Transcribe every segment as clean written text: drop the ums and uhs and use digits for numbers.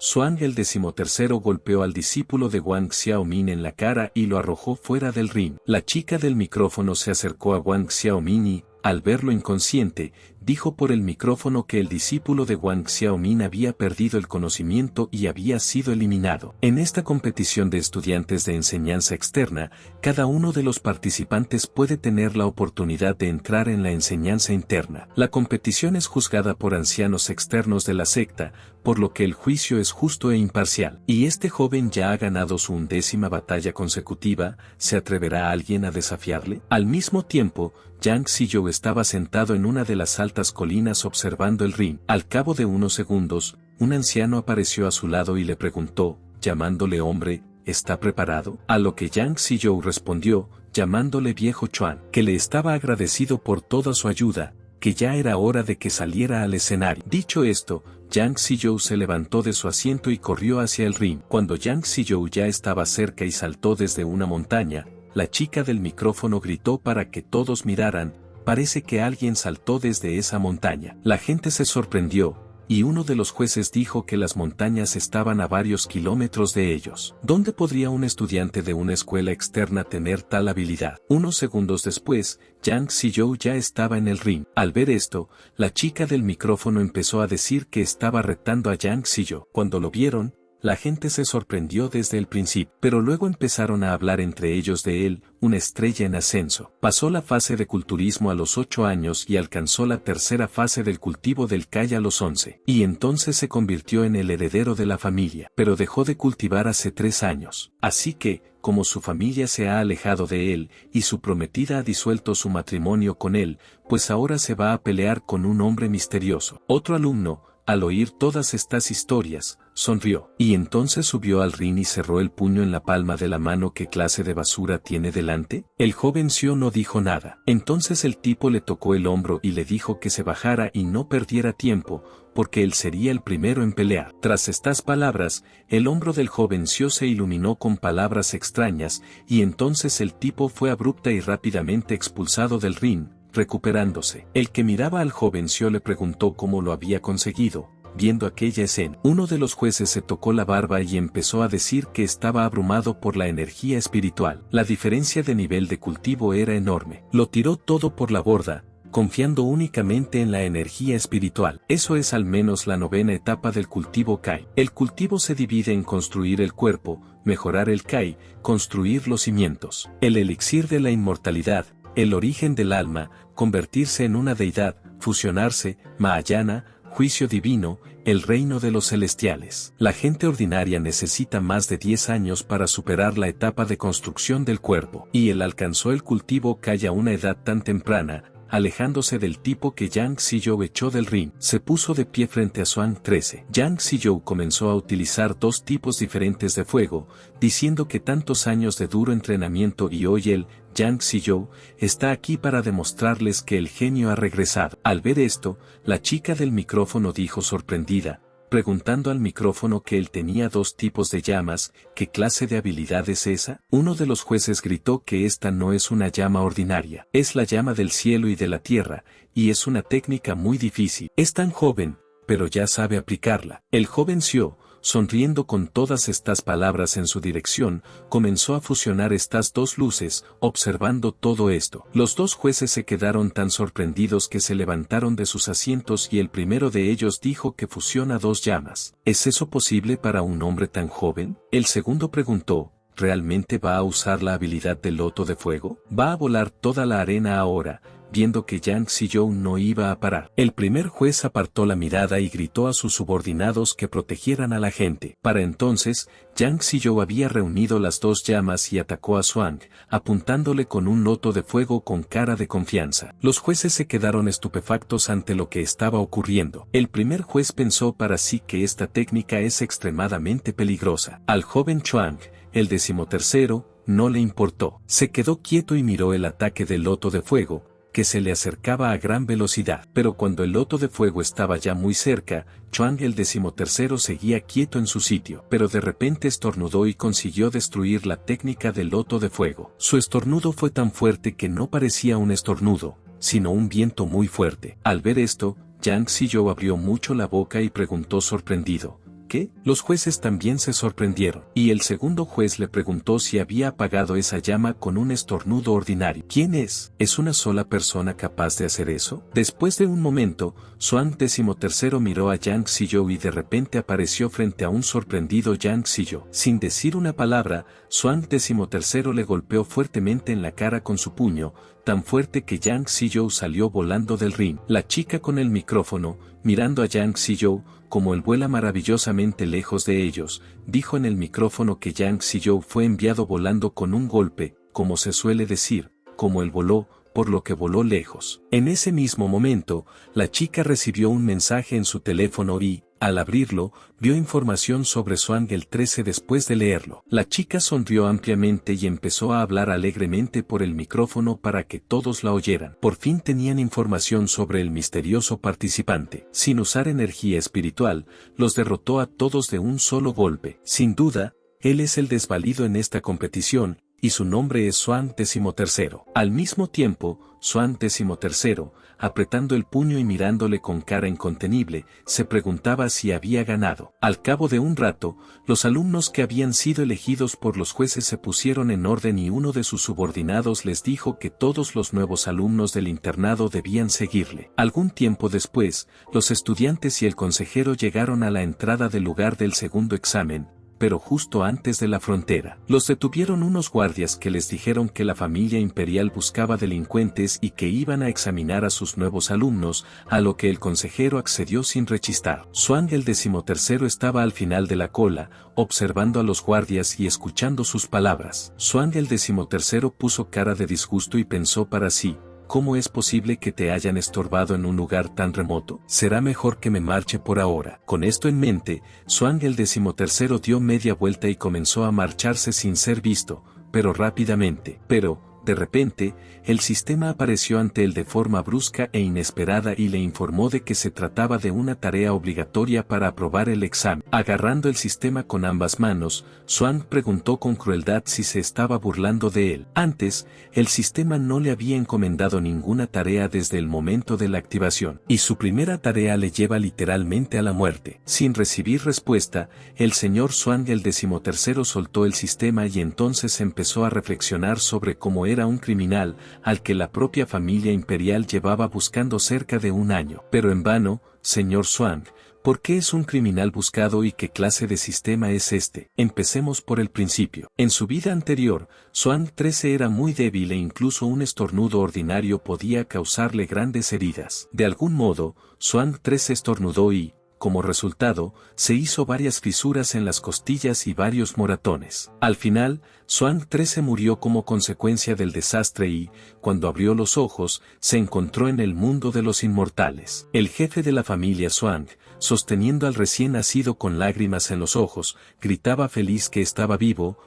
Xuan el 13º golpeó al discípulo de Wang Xiaomin en la cara y lo arrojó fuera del ring. La chica del micrófono se acercó a Wang Xiaomin y, al verlo inconsciente, dijo por el micrófono que el discípulo de Wang Xiaomin había perdido el conocimiento y había sido eliminado. En esta competición de estudiantes de enseñanza externa, cada uno de los participantes puede tener la oportunidad de entrar en la enseñanza interna. La competición es juzgada por ancianos externos de la secta, por lo que el juicio es justo e imparcial. Y este joven ya ha ganado su 11ª batalla consecutiva. ¿Se atreverá alguien a desafiarle? Al mismo tiempo, Yang Zhizhou estaba sentado en una de las altas colinas observando el ring. Al cabo de unos segundos, un anciano apareció a su lado y le preguntó, llamándole hombre, ¿está preparado? A lo que Yang Zhizhou respondió, llamándole viejo Chuan, que le estaba agradecido por toda su ayuda, que ya era hora de que saliera al escenario. Dicho esto, Yang Zhizhou se levantó de su asiento y corrió hacia el ring. Cuando Yang Zhizhou ya estaba cerca y saltó desde una montaña, la chica del micrófono gritó para que todos miraran, parece que alguien saltó desde esa montaña. La gente se sorprendió, y uno de los jueces dijo que las montañas estaban a varios kilómetros de ellos. ¿Dónde podría un estudiante de una escuela externa tener tal habilidad? Unos segundos después, Yang Zhizhou ya estaba en el ring. Al ver esto, la chica del micrófono empezó a decir que estaba retando a Yang Zhizhou. Cuando lo vieron, la gente se sorprendió desde el principio, pero luego empezaron a hablar entre ellos de él, una estrella en ascenso. Pasó la fase de culturismo a los 8 años y alcanzó la tercera fase del cultivo del Kai a los 11. Y entonces se convirtió en el heredero de la familia, pero dejó de cultivar hace 3 años. Así que, como su familia se ha alejado de él, y su prometida ha disuelto su matrimonio con él, pues ahora se va a pelear con un hombre misterioso. Otro alumno, al oír todas estas historias, sonrió, y entonces subió al ring y cerró el puño en la palma de la mano. ¿Qué clase de basura tiene delante? El joven Xiao no dijo nada. Entonces el tipo le tocó el hombro y le dijo que se bajara y no perdiera tiempo, porque él sería el primero en pelear. Tras estas palabras, el hombro del joven Xiao se iluminó con palabras extrañas, y entonces el tipo fue abrupta y rápidamente expulsado del ring, recuperándose. El que miraba al joven Xiao le preguntó cómo lo había conseguido. Viendo aquella escena, uno de los jueces se tocó la barba y empezó a decir que estaba abrumado por la energía espiritual. La diferencia de nivel de cultivo era enorme. Lo tiró todo por la borda, confiando únicamente en la energía espiritual. Eso es al menos la 9ª etapa del cultivo Kai. El cultivo se divide en construir el cuerpo, mejorar el Kai, construir los cimientos, el elixir de la inmortalidad, el origen del alma, convertirse en una deidad, fusionarse, Mahayana, juicio divino, el reino de los celestiales. La gente ordinaria necesita más de 10 años para superar la etapa de construcción del cuerpo, y él alcanzó el cultivo Kai a una edad tan temprana, alejándose del tipo que Yang Zhizhou echó del ring. Se puso de pie frente a Xuan 13. Yang Zhizhou comenzó a utilizar 2 tipos diferentes de fuego, diciendo que tantos años de duro entrenamiento y hoy él, Yang Zhizhou, está aquí para demostrarles que el genio ha regresado. Al ver esto, la chica del micrófono dijo sorprendida, preguntando al micrófono que él tenía 2 tipos de llamas. ¿Qué clase de habilidad es esa? Uno de los jueces gritó que esta no es una llama ordinaria, es la llama del cielo y de la tierra, y es una técnica muy difícil. Es tan joven, pero ya sabe aplicarla. El joven Xiao, sonriendo con todas estas palabras en su dirección, comenzó a fusionar estas 2 luces. Observando todo esto, los 2 jueces se quedaron tan sorprendidos que se levantaron de sus asientos y el primero de ellos dijo que fusiona 2 llamas. ¿Es eso posible para un hombre tan joven? El segundo preguntó, ¿realmente va a usar la habilidad del loto de fuego? ¿Va a volar toda la arena ahora? Viendo que Yang Zhizhou no iba a parar, el primer juez apartó la mirada y gritó a sus subordinados que protegieran a la gente. Para entonces, Yang Zhizhou había reunido las 2 llamas y atacó a Xuan, apuntándole con un loto de fuego con cara de confianza. Los jueces se quedaron estupefactos ante lo que estaba ocurriendo. El primer juez pensó para sí que esta técnica es extremadamente peligrosa. Al joven Xuan, el 13º, no le importó. Se quedó quieto y miró el ataque del loto de fuego, que se le acercaba a gran velocidad. Pero cuando el loto de fuego estaba ya muy cerca, Xuan el 13º seguía quieto en su sitio. Pero de repente estornudó y consiguió destruir la técnica del loto de fuego. Su estornudo fue tan fuerte que no parecía un estornudo, sino un viento muy fuerte. Al ver esto, Yang Zhizhou abrió mucho la boca y preguntó sorprendido, qué? Los jueces también se sorprendieron, y el segundo juez le preguntó si había apagado esa llama con un estornudo ordinario. ¿Quién es? ¿Es una sola persona capaz de hacer eso? Después de un momento, Xuan XIII miró a Yang Zhiyou y de repente apareció frente a un sorprendido Yang Zhiyou. Sin decir una palabra, Xuan XIII le golpeó fuertemente en la cara con su puño, tan fuerte que Yang Zhiyou salió volando del ring. La chica con el micrófono, mirando a Yang Zhiyou, como él vuela maravillosamente lejos de ellos, dijo en el micrófono que Yang Zhiyou fue enviado volando con un golpe, como se suele decir, como él voló, por lo que voló lejos. En ese mismo momento, la chica recibió un mensaje en su teléfono y, al abrirlo, vio información sobre Xuan el 13 después de leerlo. La chica sonrió ampliamente y empezó a hablar alegremente por el micrófono para que todos la oyeran. Por fin tenían información sobre el misterioso participante. Sin usar energía espiritual, los derrotó a todos de un solo golpe. Sin duda, él es el desvalido en esta competición, y su nombre es Xuan XIII. Al mismo tiempo, Xuan XIII, apretando el puño y mirándole con cara incontenible, se preguntaba si había ganado. Al cabo de un rato, los alumnos que habían sido elegidos por los jueces se pusieron en orden y uno de sus subordinados les dijo que todos los nuevos alumnos del internado debían seguirle. Algún tiempo después, los estudiantes y el consejero llegaron a la entrada del lugar del segundo examen, pero justo antes de la frontera. Los detuvieron unos guardias que les dijeron que la familia imperial buscaba delincuentes y que iban a examinar a sus nuevos alumnos, a lo que el consejero accedió sin rechistar. Xuan el XIII estaba al final de la cola, observando a los guardias y escuchando sus palabras. Xuan el XIII puso cara de disgusto y pensó para sí: ¿cómo es posible que te hayan estorbado en un lugar tan remoto? Será mejor que me marche por ahora. Con esto en mente, Xuan el XIII dio media vuelta y comenzó a marcharse sin ser visto, pero rápidamente. Pero, de repente, el sistema apareció ante él de forma brusca e inesperada y le informó de que se trataba de una tarea obligatoria para aprobar el examen. Agarrando el sistema con ambas manos, Xuan preguntó con crueldad si se estaba burlando de él. Antes, el sistema no le había encomendado ninguna tarea desde el momento de la activación, y su primera tarea le lleva literalmente a la muerte. Sin recibir respuesta, el señor Xuan el XIII soltó el sistema y entonces empezó a reflexionar sobre cómo era un criminal al que la propia familia imperial llevaba buscando cerca de un año. Pero en vano, señor Xuan, ¿por qué es un criminal buscado y qué clase de sistema es este? Empecemos por el principio. En su vida anterior, Xuan XIII era muy débil e incluso un estornudo ordinario podía causarle grandes heridas. De algún modo, Xuan XIII estornudó y, como resultado, se hizo varias fisuras en las costillas y varios moratones. Al final, Xuan XIII murió como consecuencia del desastre y, cuando abrió los ojos, se encontró en el mundo de los inmortales. El jefe de la familia Xuan, sosteniendo al recién nacido con lágrimas en los ojos, gritaba feliz que estaba vivo,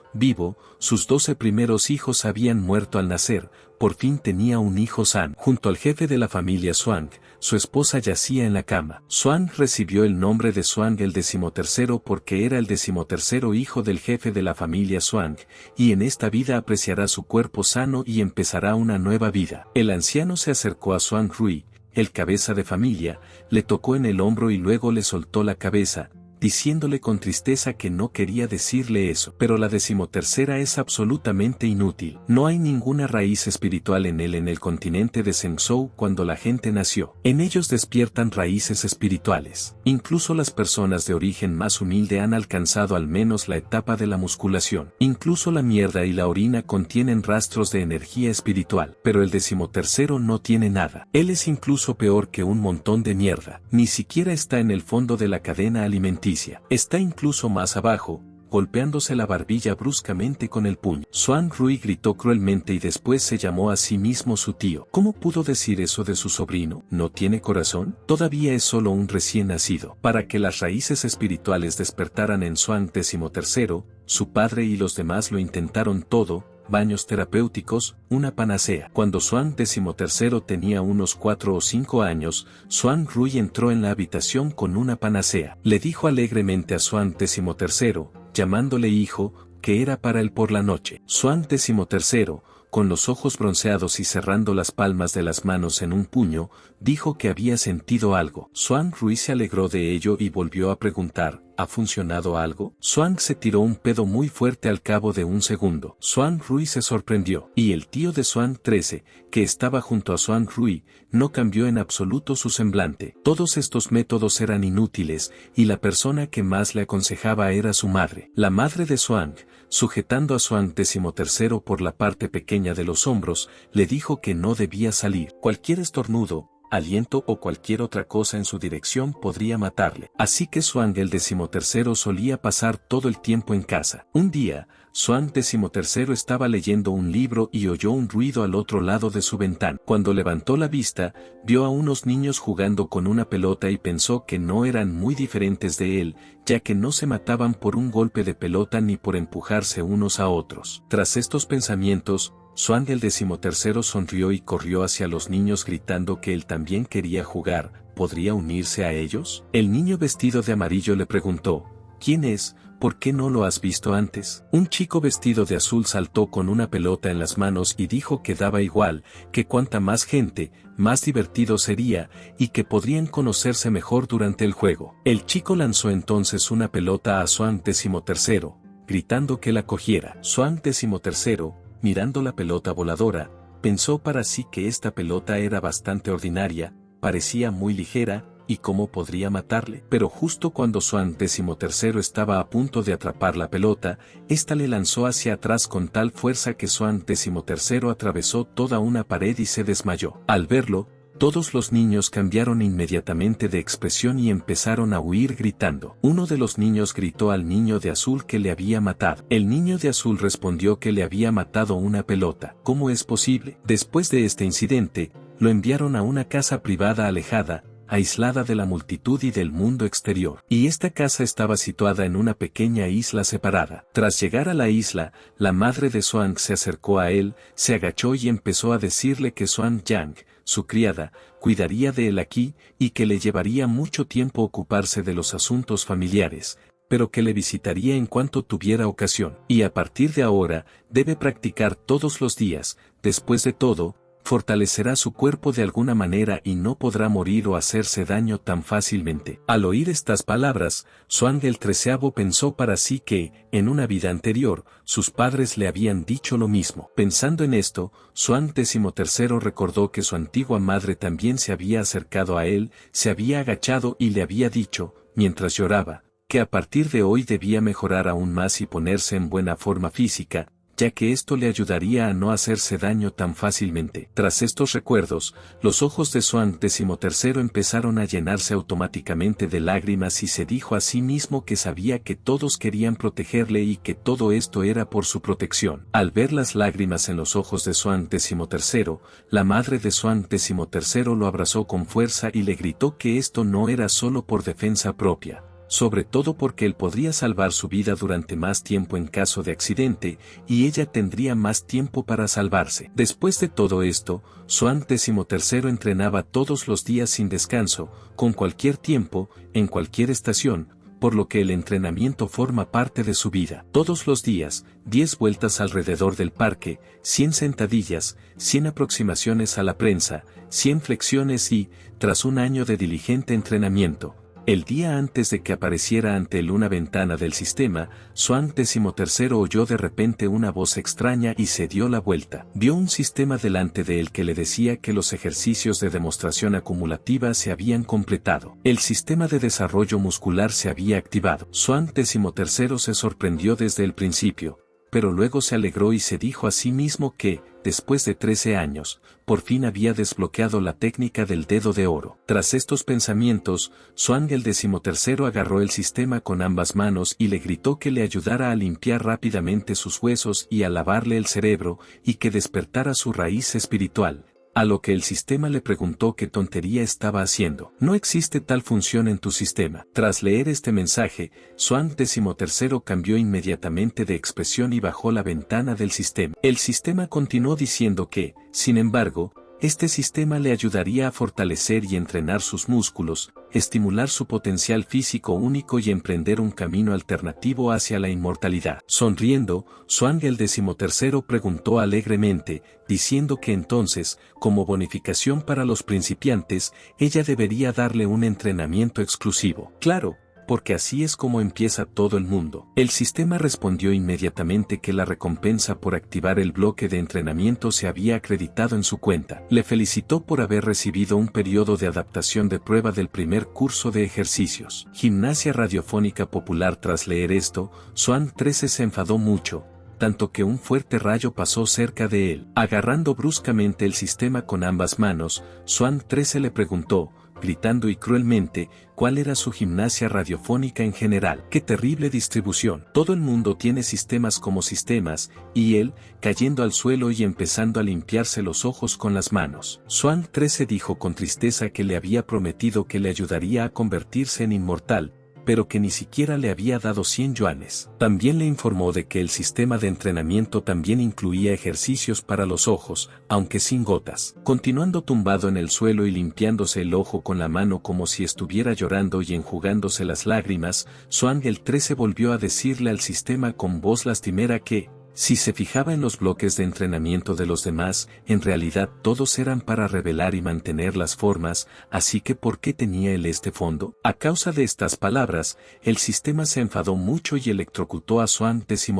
sus 12 primeros hijos habían muerto al nacer, por fin tenía un hijo sano. Junto al jefe de la familia Xuan, su esposa yacía en la cama. Xuan recibió el nombre de Xuan el XIII porque era el 13º hijo del jefe de la familia Xuan, y en esta vida apreciará su cuerpo sano y empezará una nueva vida. El anciano se acercó a Xuan Rui, el cabeza de familia, le tocó en el hombro y luego le soltó la cabeza, diciéndole con tristeza que no quería decirle eso. Pero la 13ª es absolutamente inútil. No hay ninguna raíz espiritual en él en el continente de Zhengzhou cuando la gente nació. En ellos despiertan raíces espirituales. Incluso las personas de origen más humilde han alcanzado al menos la etapa de la musculación. Incluso la mierda y la orina contienen rastros de energía espiritual. Pero el 13º no tiene nada. Él es incluso peor que un montón de mierda. Ni siquiera está en el fondo de la cadena alimenticia. Está incluso más abajo, golpeándose la barbilla bruscamente con el puño. Xuan Rui gritó cruelmente y después se llamó a sí mismo su tío. ¿Cómo pudo decir eso de su sobrino? ¿No tiene corazón? Todavía es solo un recién nacido. Para que las raíces espirituales despertaran en Xuan XIII, su padre y los demás lo intentaron todo: baños terapéuticos, una panacea. Cuando Xuan XIII tenía unos 4 o 5 años, Xuan Rui entró en la habitación con una panacea. Le dijo alegremente a Xuan XIII, llamándole hijo, que era para él por la noche. Xuan XIII, con los ojos bronceados y cerrando las palmas de las manos en un puño, dijo que había sentido algo. Xuan Rui se alegró de ello y volvió a preguntar: ¿Ha funcionado algo? Xuan se tiró un pedo muy fuerte al cabo de un segundo. Xuan Rui se sorprendió, y el tío de Xuan 13, que estaba junto a Xuan Rui, no cambió en absoluto su semblante. Todos estos métodos eran inútiles, y la persona que más le aconsejaba era su madre. La madre de Xuan, sujetando a Xuan XIII por la parte pequeña de los hombros, le dijo que no debía salir. Cualquier estornudo, aliento o cualquier otra cosa en su dirección podría matarle. Así que Xuan el XIII solía pasar todo el tiempo en casa. Un día, Xuan XIII estaba leyendo un libro y oyó un ruido al otro lado de su ventana. Cuando levantó la vista, vio a unos niños jugando con una pelota y pensó que no eran muy diferentes de él, ya que no se mataban por un golpe de pelota ni por empujarse unos a otros. Tras estos pensamientos, Xuan el XIII sonrió y corrió hacia los niños gritando que él también quería jugar. ¿Podría unirse a ellos? El niño vestido de amarillo le preguntó, ¿quién es? ¿Por qué no lo has visto antes? Un chico vestido de azul saltó con una pelota en las manos y dijo que daba igual, que cuanta más gente, más divertido sería, y que podrían conocerse mejor durante el juego. El chico lanzó entonces una pelota a Xuan XIII, gritando que la cogiera. Xuan XIII, mirando la pelota voladora, pensó para sí que esta pelota era bastante ordinaria, parecía muy ligera, y cómo podría matarle. Pero justo cuando Xuan XIII estaba a punto de atrapar la pelota, ésta le lanzó hacia atrás con tal fuerza que Xuan XIII atravesó toda una pared y se desmayó. Al verlo, todos los niños cambiaron inmediatamente de expresión y empezaron a huir gritando. Uno de los niños gritó al niño de azul que le había matado. El niño de azul respondió que le había matado una pelota. ¿Cómo es posible? Después de este incidente, lo enviaron a una casa privada alejada, aislada de la multitud y del mundo exterior. Y esta casa estaba situada en una pequeña isla separada. Tras llegar a la isla, la madre de Xuan se acercó a él, se agachó y empezó a decirle que Xuan Yang, su criada, cuidaría de él aquí, y que le llevaría mucho tiempo ocuparse de los asuntos familiares, pero que le visitaría en cuanto tuviera ocasión. Y a partir de ahora, debe practicar todos los días. Después de todo, fortalecerá su cuerpo de alguna manera y no podrá morir o hacerse daño tan fácilmente. Al oír estas palabras, Xuan el XIII pensó para sí que, en una vida anterior, sus padres le habían dicho lo mismo. Pensando en esto, Xuan XIII recordó que su antigua madre también se había acercado a él, se había agachado y le había dicho, mientras lloraba, que a partir de hoy debía mejorar aún más y ponerse en buena forma física, ya que esto le ayudaría a no hacerse daño tan fácilmente. Tras estos recuerdos, los ojos de Xuan XIII empezaron a llenarse automáticamente de lágrimas y se dijo a sí mismo que sabía que todos querían protegerle y que todo esto era por su protección. Al ver las lágrimas en los ojos de Xuan XIII, la madre de Xuan XIII lo abrazó con fuerza y le gritó que esto no era solo por defensa propia, sobre todo porque él podría salvar su vida durante más tiempo en caso de accidente, y ella tendría más tiempo para salvarse. Después de todo esto, Xuan XIII entrenaba todos los días sin descanso, con cualquier tiempo, en cualquier estación, por lo que el entrenamiento forma parte de su vida. Todos los días, 10 vueltas alrededor del parque, 100 sentadillas, 100 aproximaciones a la prensa, 100 flexiones y, tras un año de diligente entrenamiento, el día antes de que apareciera ante él una ventana del sistema, Xuan XIII oyó de repente una voz extraña y se dio la vuelta. Vio un sistema delante de él que le decía que los ejercicios de demostración acumulativa se habían completado. El sistema de desarrollo muscular se había activado. Xuan XIII se sorprendió desde el principio, pero luego se alegró y se dijo a sí mismo que, después de 13 años, por fin había desbloqueado la técnica del dedo de oro. Tras estos pensamientos, Xuan el XIII agarró el sistema con ambas manos y le gritó que le ayudara a limpiar rápidamente sus huesos y a lavarle el cerebro, y que despertara su raíz espiritual. A lo que el sistema le preguntó qué tontería estaba haciendo. No existe tal función en tu sistema. Tras leer este mensaje, Xuan XIII cambió inmediatamente de expresión y bajó la ventana del sistema. El sistema continuó diciendo que, sin embargo, este sistema le ayudaría a fortalecer y entrenar sus músculos, estimular su potencial físico único y emprender un camino alternativo hacia la inmortalidad. Sonriendo, Xuan el XIII preguntó alegremente, diciendo que entonces, como bonificación para los principiantes, ella debería darle un entrenamiento exclusivo. Claro, porque así es como empieza todo el mundo. El sistema respondió inmediatamente que la recompensa por activar el bloque de entrenamiento se había acreditado en su cuenta. Le felicitó por haber recibido un periodo de adaptación de prueba del primer curso de ejercicios. Gimnasia radiofónica popular. Tras leer esto, Swan 13 se enfadó mucho, tanto que un fuerte rayo pasó cerca de él. Agarrando bruscamente el sistema con ambas manos, Swan 13 le preguntó, gritando y cruelmente, cuál era su gimnasia radiofónica en general. ¡Qué terrible distribución! Todo el mundo tiene sistemas como sistemas, y él, cayendo al suelo y empezando a limpiarse los ojos con las manos. Swan 13 dijo con tristeza que le había prometido que le ayudaría a convertirse en inmortal, pero que ni siquiera le había dado 100 yuanes. También le informó de que el sistema de entrenamiento también incluía ejercicios para los ojos, aunque sin gotas. Continuando tumbado en el suelo y limpiándose el ojo con la mano como si estuviera llorando y enjugándose las lágrimas, Swan el 13 volvió a decirle al sistema con voz lastimera que, si se fijaba en los bloques de entrenamiento de los demás, en realidad todos eran para revelar y mantener las formas, así que ¿por qué tenía él este fondo? A causa de estas palabras, el sistema se enfadó mucho y electrocutó a Swan 13.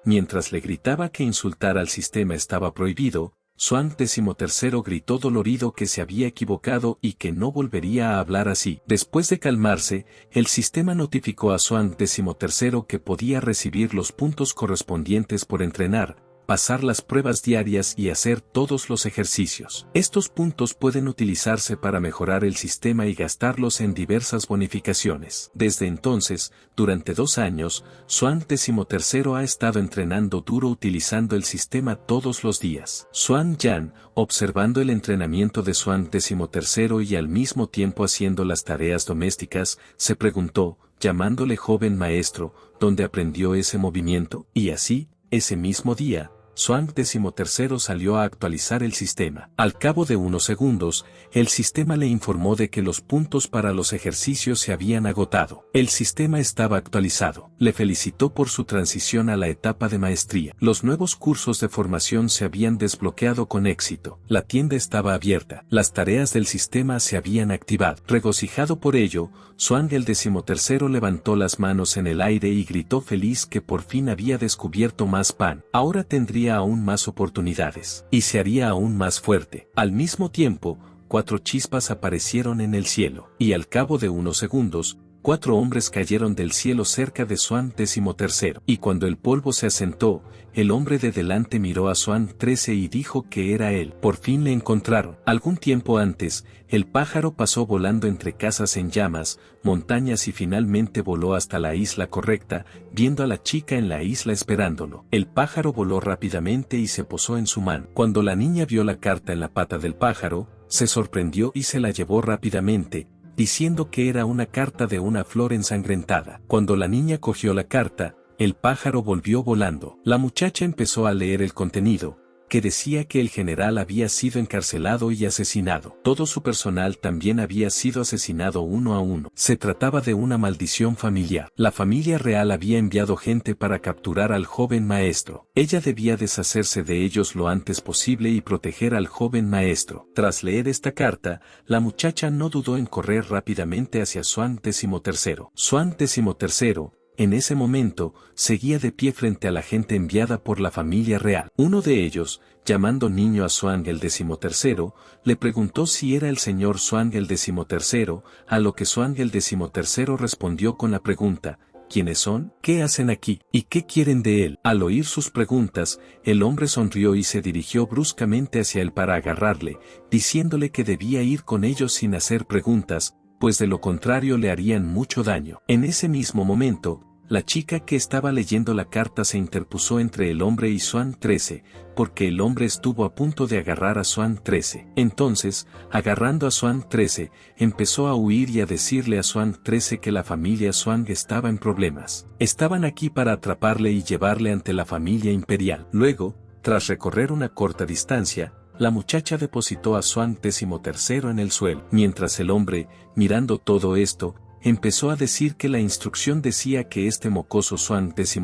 Mientras le gritaba que insultar al sistema estaba prohibido, Swan 13 gritó dolorido que se había equivocado y que no volvería a hablar así. Después de calmarse, el sistema notificó a Swan 13 que podía recibir los puntos correspondientes por entrenar, pasar las pruebas diarias y hacer todos los ejercicios. Estos puntos pueden utilizarse para mejorar el sistema y gastarlos en diversas bonificaciones. Desde entonces, durante 2 años, Swan 13 ha estado entrenando duro utilizando el sistema todos los días. Swan Yan, observando el entrenamiento de Swan 13 y al mismo tiempo haciendo las tareas domésticas, se preguntó, llamándole joven maestro, ¿dónde aprendió ese movimiento? Y así, ese mismo día, Swan 13 salió a actualizar el sistema. Al cabo de unos segundos, el sistema le informó de que los puntos para los ejercicios se habían agotado. El sistema estaba actualizado. Le felicitó por su transición a la etapa de maestría. Los nuevos cursos de formación se habían desbloqueado con éxito. La tienda estaba abierta. Las tareas del sistema se habían activado. Regocijado por ello, Swan el 13 levantó las manos en el aire y gritó feliz que por fin había descubierto más pan. Ahora tendría aún más oportunidades, y se haría aún más fuerte. Al mismo tiempo, 4 chispas aparecieron en el cielo, y al cabo de unos segundos, 4 hombres cayeron del cielo cerca de Swan 13, y cuando el polvo se asentó, el hombre de delante miró a Swan 13 y dijo que era él. Por fin le encontraron. Algún tiempo antes, el pájaro pasó volando entre casas en llamas, montañas y finalmente voló hasta la isla correcta, viendo a la chica en la isla esperándolo. El pájaro voló rápidamente y se posó en su mano. Cuando la niña vio la carta en la pata del pájaro, se sorprendió y se la llevó rápidamente, diciendo que era una carta de una flor ensangrentada. Cuando la niña cogió la carta, el pájaro volvió volando. La muchacha empezó a leer el contenido, que decía que el general había sido encarcelado y asesinado. Todo su personal también había sido asesinado uno a uno. Se trataba de una maldición familiar. La familia real había enviado gente para capturar al joven maestro. Ella debía deshacerse de ellos lo antes posible y proteger al joven maestro. Tras leer esta carta, la muchacha no dudó en correr rápidamente hacia Swan 13. Swan 13, en ese momento, seguía de pie frente a la gente enviada por la familia real. Uno de ellos, llamando niño a Swan el 13, le preguntó si era el señor Swan el 13, a lo que Swan el 13 respondió con la pregunta, ¿quiénes son? ¿Qué hacen aquí? ¿Y qué quieren de él? Al oír sus preguntas, el hombre sonrió y se dirigió bruscamente hacia él para agarrarle, diciéndole que debía ir con ellos sin hacer preguntas, pues de lo contrario le harían mucho daño. En ese mismo momento, la chica que estaba leyendo la carta se interpuso entre el hombre y Swan 13, porque el hombre estuvo a punto de agarrar a Swan 13. Entonces, agarrando a Swan 13, empezó a huir y a decirle a Swan 13 que la familia Swan estaba en problemas. Estaban aquí para atraparle y llevarle ante la familia imperial. Luego, tras recorrer una corta distancia, la muchacha depositó a Swan 13 en el suelo. Mientras el hombre, mirando todo esto, empezó a decir que la instrucción decía que este mocoso Swan 13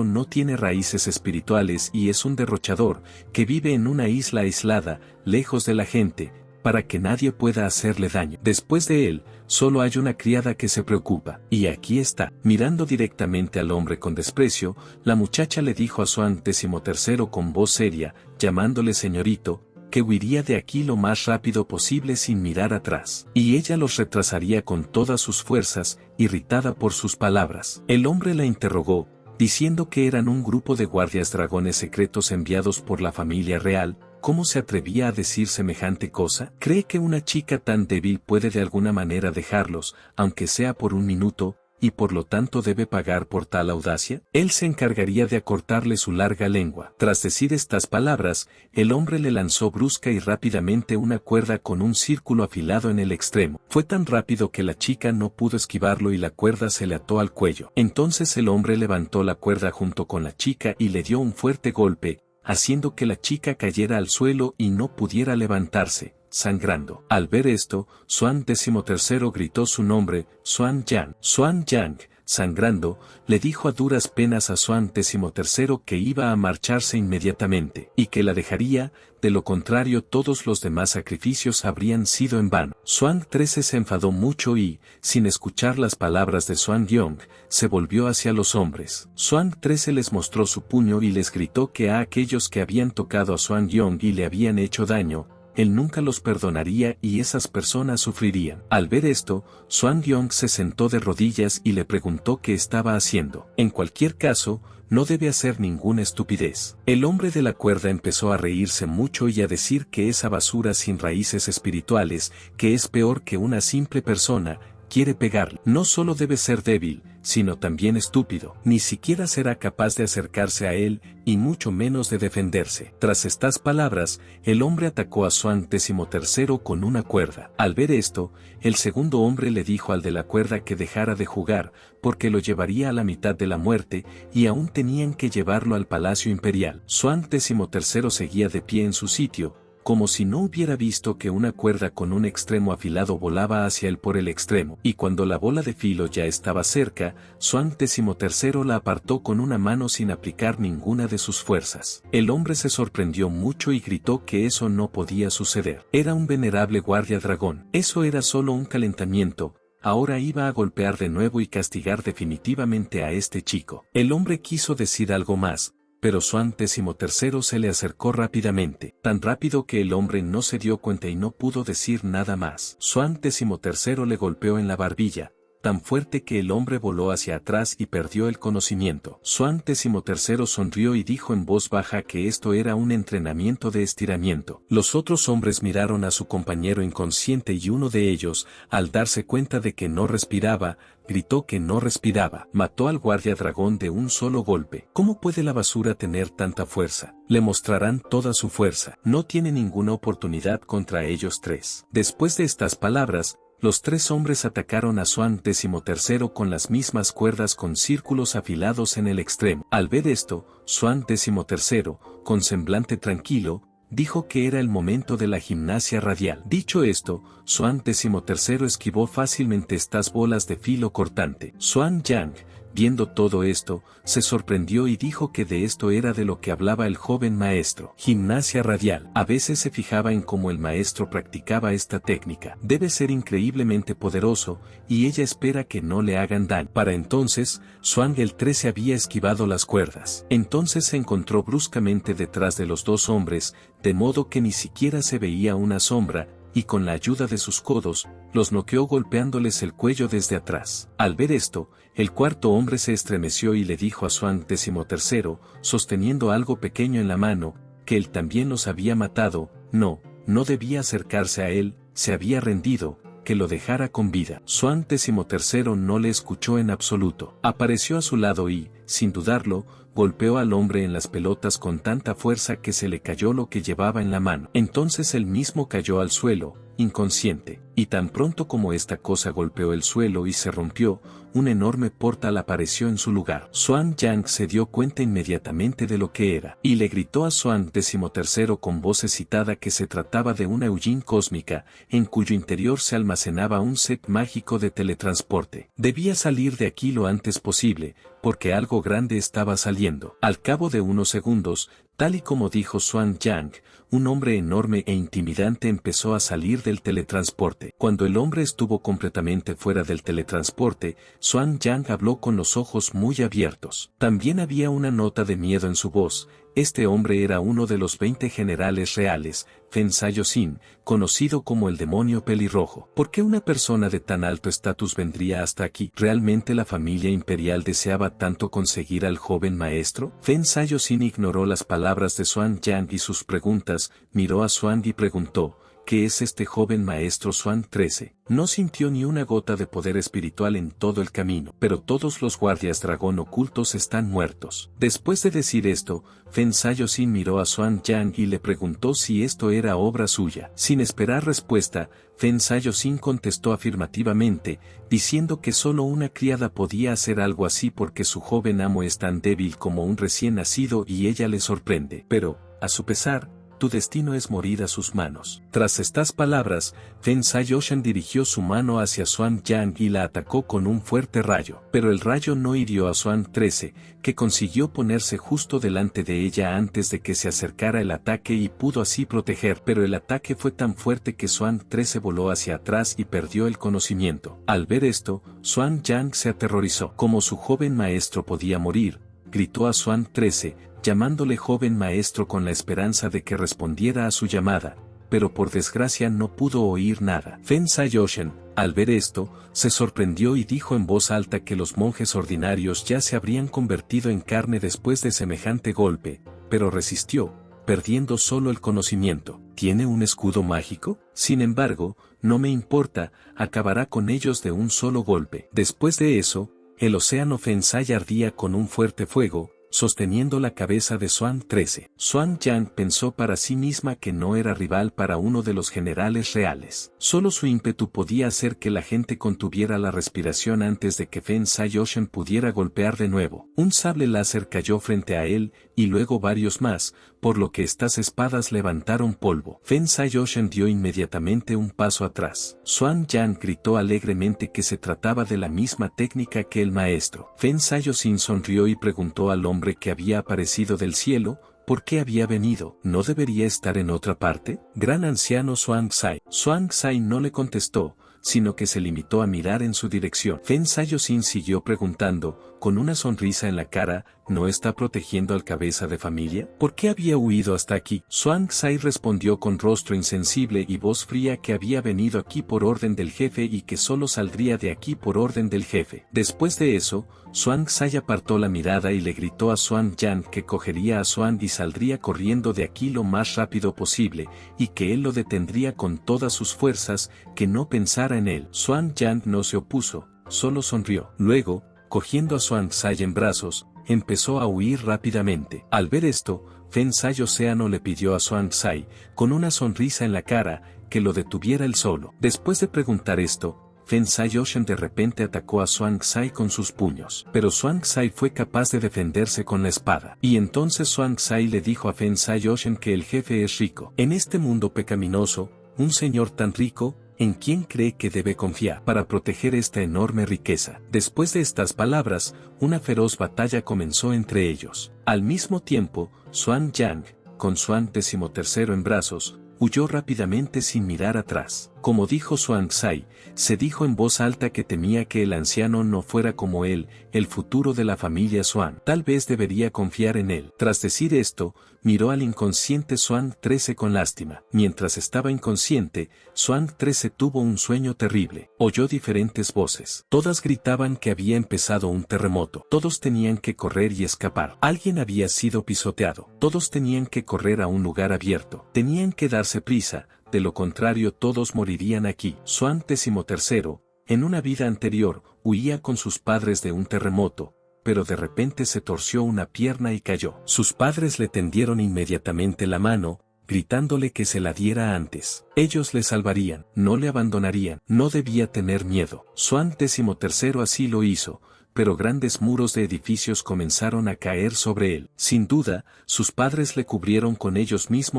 no tiene raíces espirituales y es un derrochador, que vive en una isla aislada, lejos de la gente, para que nadie pueda hacerle daño. Después de él, solo hay una criada que se preocupa. Y aquí está. Mirando directamente al hombre con desprecio, la muchacha le dijo a Swan XIII con voz seria, llamándole señorito, que huiría de aquí lo más rápido posible sin mirar atrás. Y ella los retrasaría con todas sus fuerzas, irritada por sus palabras. El hombre la interrogó, diciendo que eran un grupo de guardias dragones secretos enviados por la familia real. ¿Cómo se atrevía a decir semejante cosa? ¿Cree que una chica tan débil puede de alguna manera dejarlos, aunque sea por un minuto, y por lo tanto debe pagar por tal audacia? Él se encargaría de acortarle su larga lengua. Tras decir estas palabras, el hombre le lanzó brusca y rápidamente una cuerda con un círculo afilado en el extremo. Fue tan rápido que la chica no pudo esquivarlo y la cuerda se le ató al cuello. Entonces el hombre levantó la cuerda junto con la chica y le dio un fuerte golpe, haciendo que la chica cayera al suelo y no pudiera levantarse, sangrando. Al ver esto, Swan XIII gritó su nombre, Swan Yang. Swan Yang, sangrando, le dijo a duras penas a Swan XIII que iba a marcharse inmediatamente, y que la dejaría, de lo contrario todos los demás sacrificios habrían sido en vano. Swan XIII se enfadó mucho y, sin escuchar las palabras de Swan Yong, se volvió hacia los hombres. Swan XIII les mostró su puño y les gritó que a aquellos que habían tocado a Swan Yong y le habían hecho daño, él nunca los perdonaría y esas personas sufrirían. Al ver esto, Swan Yong se sentó de rodillas y le preguntó qué estaba haciendo. En cualquier caso, no debe hacer ninguna estupidez. El hombre de la cuerda empezó a reírse mucho y a decir que esa basura sin raíces espirituales, que es peor que una simple persona, quiere pegarle. No solo debe ser débil, sino también estúpido. Ni siquiera será capaz de acercarse a él, y mucho menos de defenderse. Tras estas palabras, el hombre atacó a Swan XIII con una cuerda. Al ver esto, el segundo hombre le dijo al de la cuerda que dejara de jugar, porque lo llevaría a la mitad de la muerte, y aún tenían que llevarlo al palacio imperial. Swan XIII seguía de pie en su sitio, como si no hubiera visto que una cuerda con un extremo afilado volaba hacia él por el extremo, y cuando la bola de filo ya estaba cerca, Swan XIII la apartó con una mano sin aplicar ninguna de sus fuerzas. El hombre se sorprendió mucho y gritó que eso no podía suceder. Era un venerable guardia dragón. Eso era solo un calentamiento. Ahora iba a golpear de nuevo y castigar definitivamente a este chico. El hombre quiso decir algo más, pero Swan XIII se le acercó rápidamente, tan rápido que el hombre no se dio cuenta y no pudo decir nada más. Swan XIII le golpeó en la barbilla, tan fuerte que el hombre voló hacia atrás y perdió el conocimiento. Swan XIII sonrió y dijo en voz baja que esto era un entrenamiento de estiramiento. Los otros hombres miraron a su compañero inconsciente y uno de ellos, al darse cuenta de que no respiraba, gritó que no respiraba. Mató al guardia dragón de un solo golpe. ¿Cómo puede la basura tener tanta fuerza? Le mostrarán toda su fuerza. No tiene ninguna oportunidad contra ellos tres. Después de estas palabras, los tres hombres atacaron a Swan XIII con las mismas cuerdas con círculos afilados en el extremo. Al ver esto, Swan XIII, con semblante tranquilo, dijo que era el momento de la gimnasia radial. Dicho esto, Swan XIII esquivó fácilmente estas bolas de filo cortante. Swan Yang, viendo todo esto, se sorprendió y dijo que de esto era de lo que hablaba el joven maestro. Gimnasia radial. A veces se fijaba en cómo el maestro practicaba esta técnica. Debe ser increíblemente poderoso, y ella espera que no le hagan daño. Para entonces, Swan el XIII había esquivado las cuerdas. Entonces se encontró bruscamente detrás de los dos hombres, de modo que ni siquiera se veía una sombra, y con la ayuda de sus codos, los noqueó golpeándoles el cuello desde atrás. Al ver esto, el cuarto hombre se estremeció y le dijo a Swan XIII, sosteniendo algo pequeño en la mano, que él también los había matado. No debía acercarse a él, se había rendido, que lo dejara con vida. Swan XIII no le escuchó en absoluto. Apareció a su lado y, sin dudarlo, golpeó al hombre en las pelotas con tanta fuerza que se le cayó lo que llevaba en la mano. Entonces él mismo cayó al suelo, inconsciente, y tan pronto como esta cosa golpeó el suelo y se rompió, un enorme portal apareció en su lugar. Swan Yang se dio cuenta inmediatamente de lo que era, y le gritó a Swan XIII con voz excitada que se trataba de una Eugene cósmica, en cuyo interior se almacenaba un set mágico de teletransporte. Debía salir de aquí lo antes posible, porque algo grande estaba saliendo. sucediendo. Al cabo de unos segundos, tal y como dijo Xuan Yang, un hombre enorme e intimidante empezó a salir del teletransporte. Cuando el hombre estuvo completamente fuera del teletransporte, Xuan Yang habló con los ojos muy abiertos. También había una nota de miedo en su voz. Este hombre era uno de los 20 generales reales, Fen Sayosin, conocido como el demonio pelirrojo. ¿Por qué una persona de tan alto estatus vendría hasta aquí? ¿Realmente la familia imperial deseaba tanto conseguir al joven maestro? Fen Sayosin ignoró las palabras de Xuan Yang y sus preguntas, miró a Xuan y preguntó, ¿qué es este joven maestro Xuan 13? No sintió ni una gota de poder espiritual en todo el camino, pero todos los guardias dragón ocultos están muertos. Después de decir esto, Fen Sayosin miró a Xuan Yang y le preguntó si esto era obra suya. Sin esperar respuesta, Fen Sayosin contestó afirmativamente, diciendo que solo una criada podía hacer algo así porque su joven amo es tan débil como un recién nacido y ella le sorprende. Pero, a su pesar, tu destino es morir a sus manos. Tras estas palabras, Fen Sayosin dirigió su mano hacia Xuan Yang y la atacó con un fuerte rayo. Pero el rayo no hirió a Xuan 13, que consiguió ponerse justo delante de ella antes de que se acercara el ataque y pudo así proteger. Pero el ataque fue tan fuerte que Xuan 13 voló hacia atrás y perdió el conocimiento. Al ver esto, Xuan Yang se aterrorizó. Como su joven maestro podía morir, gritó a Xuan 13, llamándole joven maestro con la esperanza de que respondiera a su llamada, pero por desgracia no pudo oír nada. Fen Sayosin, al ver esto, se sorprendió y dijo en voz alta que los monjes ordinarios ya se habrían convertido en carne después de semejante golpe, pero resistió, perdiendo solo el conocimiento. ¿Tiene un escudo mágico? Sin embargo, no me importa, acabará con ellos de un solo golpe. Después de eso, el océano Fensai ardía con un fuerte fuego, sosteniendo la cabeza de Xuan 13. Xuan Yang pensó para sí misma que no era rival para uno de los generales reales. Solo su ímpetu podía hacer que la gente contuviera la respiración antes de que Fen Sayosin pudiera golpear de nuevo. Un sable láser cayó frente a él, y luego varios más, por lo que estas espadas levantaron polvo. Fen Sayosin dio inmediatamente un paso atrás. Xuan Yang gritó alegremente que se trataba de la misma técnica que el maestro. Fen Sayosin sonrió y preguntó al hombre que había aparecido del cielo, ¿por qué había venido? ¿No debería estar en otra parte? Gran anciano Xuan Xai. Xuan Xai no le contestó, sino que se limitó a mirar en su dirección. Fen Sayosin siguió preguntando, con una sonrisa en la cara, ¿no está protegiendo al cabeza de familia? ¿Por qué había huido hasta aquí? Xuan Xai respondió con rostro insensible y voz fría que había venido aquí por orden del jefe y que solo saldría de aquí por orden del jefe. Después de eso, Xuan Xai apartó la mirada y le gritó a Xuan Yang que cogería a Xuan y saldría corriendo de aquí lo más rápido posible, y que él lo detendría con todas sus fuerzas, que no pensara en él. Xuan Yang no se opuso, solo sonrió. Luego, cogiendo a Xuan Xai en brazos, empezó a huir rápidamente. Al ver esto, Fen Sayosin le pidió a Xuan Xai, con una sonrisa en la cara, que lo detuviera él solo. Después de preguntar esto, Fen Sayosin de repente atacó a Xuan Xai con sus puños. Pero Xuan Xai fue capaz de defenderse con la espada. Y entonces Xuan Xai le dijo a Fen Sayosin que el jefe es rico. En este mundo pecaminoso, un señor tan rico, ¿en quién cree que debe confiar para proteger esta enorme riqueza? Después de estas palabras, una feroz batalla comenzó entre ellos. Al mismo tiempo, Xuan Yang, con Xuan XIII en brazos, huyó rápidamente sin mirar atrás. Como dijo Xuan Xai, se dijo en voz alta que temía que el anciano no fuera como él, el futuro de la familia Xuan. Tal vez debería confiar en él. Tras decir esto, miró al inconsciente Xuan 13 con lástima. Mientras estaba inconsciente, Xuan 13 tuvo un sueño terrible. Oyó diferentes voces. Todas gritaban que había empezado un terremoto. Todos tenían que correr y escapar. Alguien había sido pisoteado. Todos tenían que correr a un lugar abierto. Tenían que darse prisa, de lo contrario todos morirían aquí. Xuan XIII, en una vida anterior, huía con sus padres de un terremoto, pero de repente se torció una pierna y cayó. Sus padres le tendieron inmediatamente la mano, gritándole que se la diera antes. Ellos le salvarían, no le abandonarían, no debía tener miedo. Xuan XIII así lo hizo, pero grandes muros de edificios comenzaron a caer sobre él. Sin duda, sus padres le cubrieron con ellos mismos